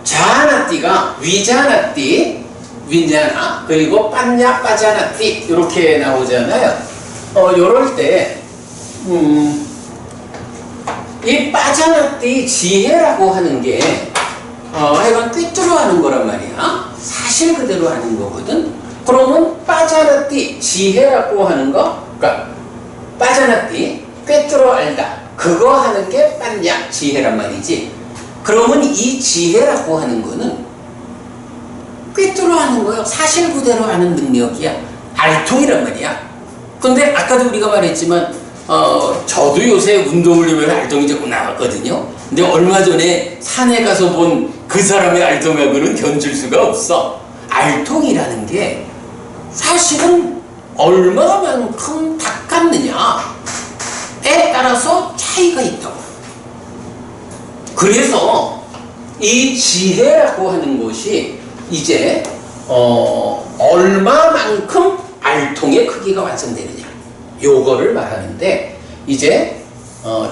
자나띠가 위자나띠 윈자나 그리고 빤야 빠자나띠 이렇게 나오잖아요. 요럴 때 이 빠자나띠 지혜라고 하는 게 하여간 꿰뚫어 하는 거란 말이야. 사실 그대로 하는 거거든. 그러면 빠자나띠 지혜라고 하는 거, 그러니까 빠자나띠 꿰뚫어 알다 그거 하는 게 빤야 지혜란 말이지. 그러면 이 지혜라고 하는 거는 꿰뚫어 하는 거예요. 사실 그대로 하는 능력이야. 알통이란 말이야. 근데 아까도 우리가 말했지만 저도 요새 운동을 하면 알통이 자꾸 나왔거든요. 근데 얼마 전에 산에 가서 본 그 사람의 알통하고는 견줄 수가 없어. 알통이라는 게 사실은 얼마만큼 닦았느냐에 따라서 차이가 있다고. 그래서 이 지혜라고 하는 것이 이제 얼마만큼 알통의 크기가 완성되느냐 요거를 말하는데 이제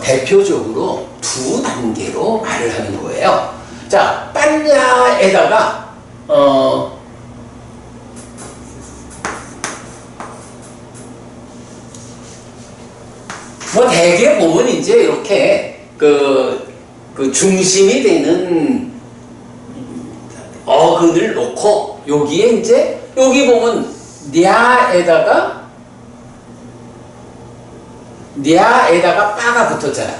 대표적으로 두 단계로 말을 하는 거예요. 자, 빤야에다가 뭐 대개 보면 이제 이렇게 그 중심이 되는 어근을 놓고 여기에 이제 여기 보면 냐에다가 빠가 붙었잖아.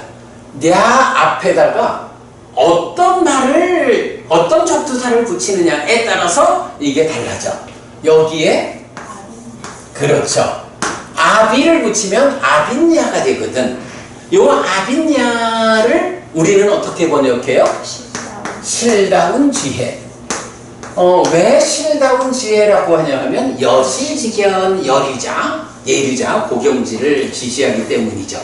냐 앞에다가 어떤 말을 어떤 접두사를 붙이느냐에 따라서 이게 달라져. 여기에 그렇죠. 아비를 붙이면 아빈야가 되거든. 요 아빈야를 우리는 어떻게 번역해요? 실다운 지혜. 왜 실다운 지혜라고 하냐 하면 여실직연 여리자 예리자 고경지를 지시하기 때문이죠.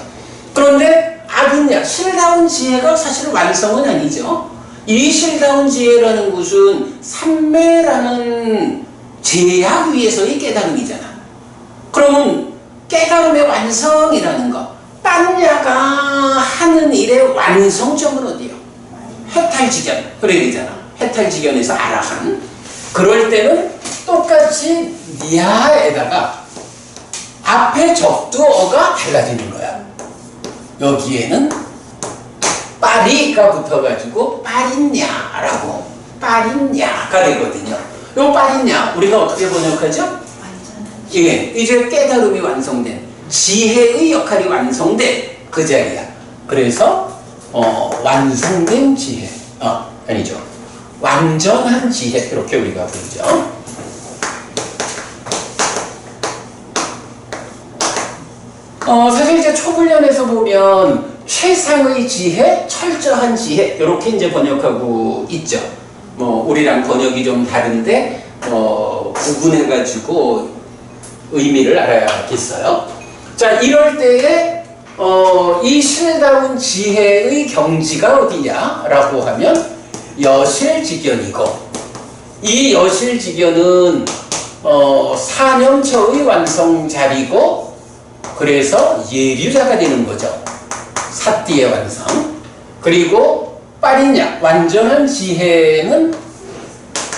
그런데 아빈야 실다운 지혜가 사실 완성은 아니죠. 이 실다운 지혜라는 것은 삼매라는 제약 위에서의 깨달음이잖아. 그러면 깨달음의 완성이라는 거 빤야가 하는 일의 완성점은 어디요? 해탈직연 그래야 되잖아. 해탈직연에서 아라한 그럴 때는 똑같이 니아에다가 앞에 접두어가 달라지는 거야. 여기에는 빠리가 붙어가지고 빠린냐라고 빠린냐가 되거든요. 요 빠린냐 우리가 어떻게 번역하죠? 예, 이제 깨달음이 완성된 지혜의 역할이 완성된 그 자리야. 그래서 완성된 지혜 아니죠. 완전한 지혜 이렇게 우리가 부르죠. 사실 이제 초불련에서 보면 최상의 지혜, 철저한 지혜 이렇게 이제 번역하고 있죠. 뭐 우리랑 번역이 좀 다른데 구분해가지고 의미를 알아야겠어요. 자, 이럴 때에 이 실다운 지혜의 경지가 어디냐라고 하면 여실직연이고 이 여실직연은 사념처의 완성 자리고 그래서 예류자가 되는 거죠. 사띠의 완성. 그리고 빠리냐, 완전한 지혜는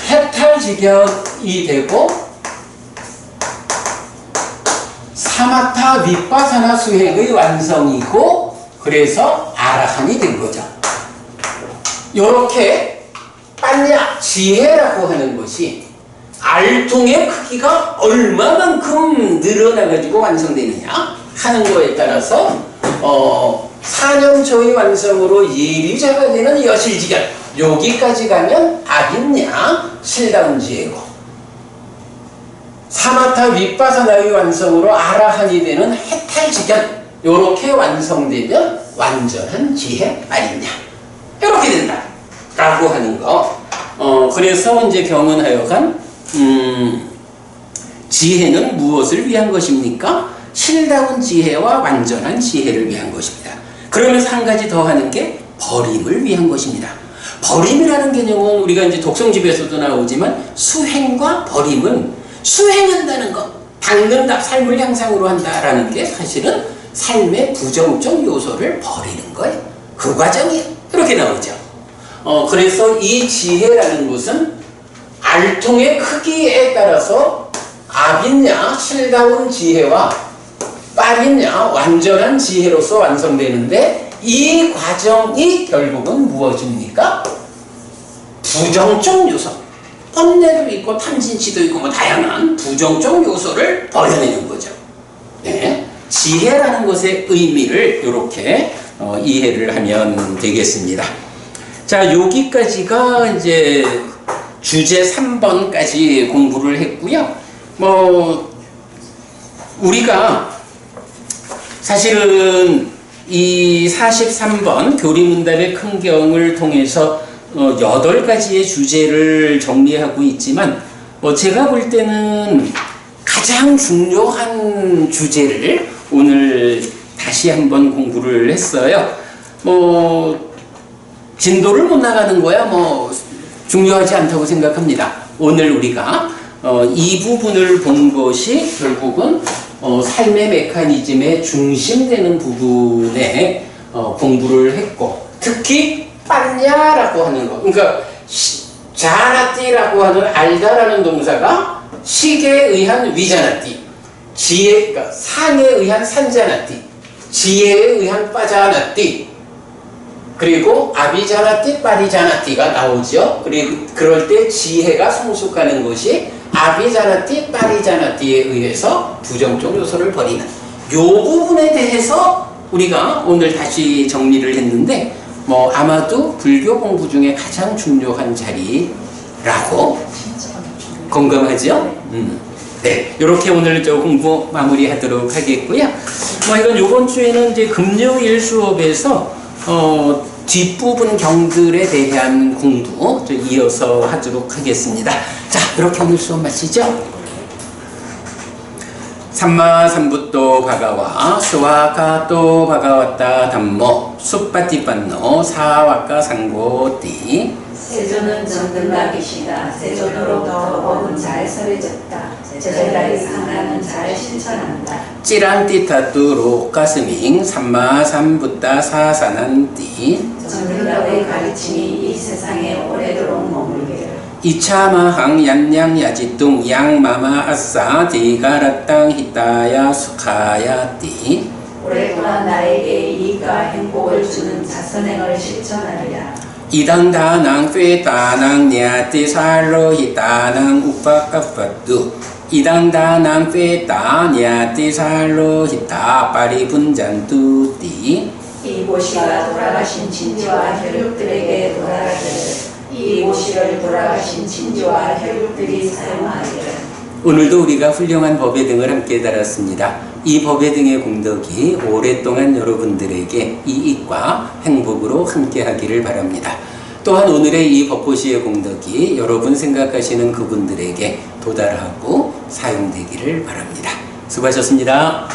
해탈직역이 되고 사마타 윗바사나 수행의 완성이고 그래서 아라한이 된 거죠. 요렇게 빠냐, 지혜라고 하는 것이 알통의 크기가 얼마만큼 늘어나가지고 완성되느냐 하는 거에 따라서 4년 초의 완성으로 예리자가 되는 여실지견, 여기까지 가면 아빈냐, 실다운 지혜고, 사마타 윗바사나의 완성으로 아라한이 되는 해탈지견, 요렇게 완성되면 완전한 지혜 아니냐, 이렇게 된다 라고 하는 거. 그래서 이제 경은하여간 지혜는 무엇을 위한 것입니까? 실다운 지혜와 완전한 지혜를 위한 것입니다. 그러면서 한 가지 더 하는 게 버림을 위한 것입니다. 버림이라는 개념은 우리가 이제 독성집에서도 나오지만 수행과 버림은, 수행한다는 것, 닦는다, 삶을 향상으로 한다라는 게 사실은 삶의 부정적 요소를 버리는 거예요. 그 과정이에요. 이렇게 나오죠. 그래서 이 지혜라는 것은 알통의 크기에 따라서 아빈냐, 실다운 지혜와 빠빈냐, 완전한 지혜로서 완성되는데, 이 과정이 결국은 무엇입니까? 부정적 요소, 번뇌도 있고 탐진치도 있고 뭐 다양한 부정적 요소를 버려내는 거죠. 네. 지혜라는 것의 의미를 이렇게 이해를 하면 되겠습니다. 자, 여기까지가 이제 주제 3번까지 공부를 했고요. 우리가 사실은 이 43번 교리문답의 큰 경을 통해서 8가지의 주제를 정리하고 있지만, 제가 볼 때는 가장 중요한 주제를 오늘 다시 한번 공부를 했어요. 진도를 못 나가는 거야 중요하지 않다고 생각합니다. 오늘 우리가 이 부분을 본 것이 결국은 삶의 메커니즘의 중심되는 부분에 공부를 했고, 특히 빠냐라고 하는 것, 그러니까 자나띠라고 하는 알다라는 동사가 식에 의한 위자나띠, 지혜, 그러니까 상에 의한 산자나띠, 지혜에 의한 빠자나띠, 그리고 아비자나띠, 빠리자나띠가 나오죠. 그리고 그럴 때 지혜가 성숙하는 것이 아비자나띠, 빠리자나띠에 의해서 부정적 요소를 버리는 이 부분에 대해서 우리가 오늘 다시 정리를 했는데, 아마도 불교 공부 중에 가장 중요한 자리라고 공감하죠? 네, 이렇게 오늘 저 공부 마무리하도록 하겠고요. 이건 이번 주에는 이제 금요일 수업에서 뒷부분 경들에 대한 공부 이어서 하도록 하겠습니다. 자, 이렇게 오늘 수업 마치죠? 삼마삼부토 바가와 스와카토 바가와타 담모 수빠티빤노 사와카 상고띠. 세조는 정든가 계시다. 세조로부터 법은 잘 설해졌다. 제자의 상하는 잘 실천한다. 찌란띠타뚜로 가스밍 삼마삼부타 사사난띠. 정든가의 가르침이 이 세상에 오래도록 머물기를. 이차마항 얀냥야지뚱 양마마 아싸 디가라땅 히타야 수카야띠. 오랫동안 나에게 이익과 행복을 주는 자선행을 실천하리라. 이당다낭 꾀다낭 냐띠 살로 히타낭 우파카파뚜. 이당다낭 꾀다 냐띠 살로 히타 파리분잔뚜띠. 이 모시가 돌아가신 친지와 혈육들에게 돌아가기를. 이 모시를 돌아가신 친지와 혈육들이 사용하기를. 오늘도 우리가 훌륭한 법의 등을 함께 달았습니다. 이 법의 등의 공덕이 오랫동안 여러분들에게 이익과 행복으로 함께 하기를 바랍니다. 또한 오늘의 이 법보시의 공덕이 여러분 생각하시는 그분들에게 도달하고 사용되기를 바랍니다. 수고하셨습니다.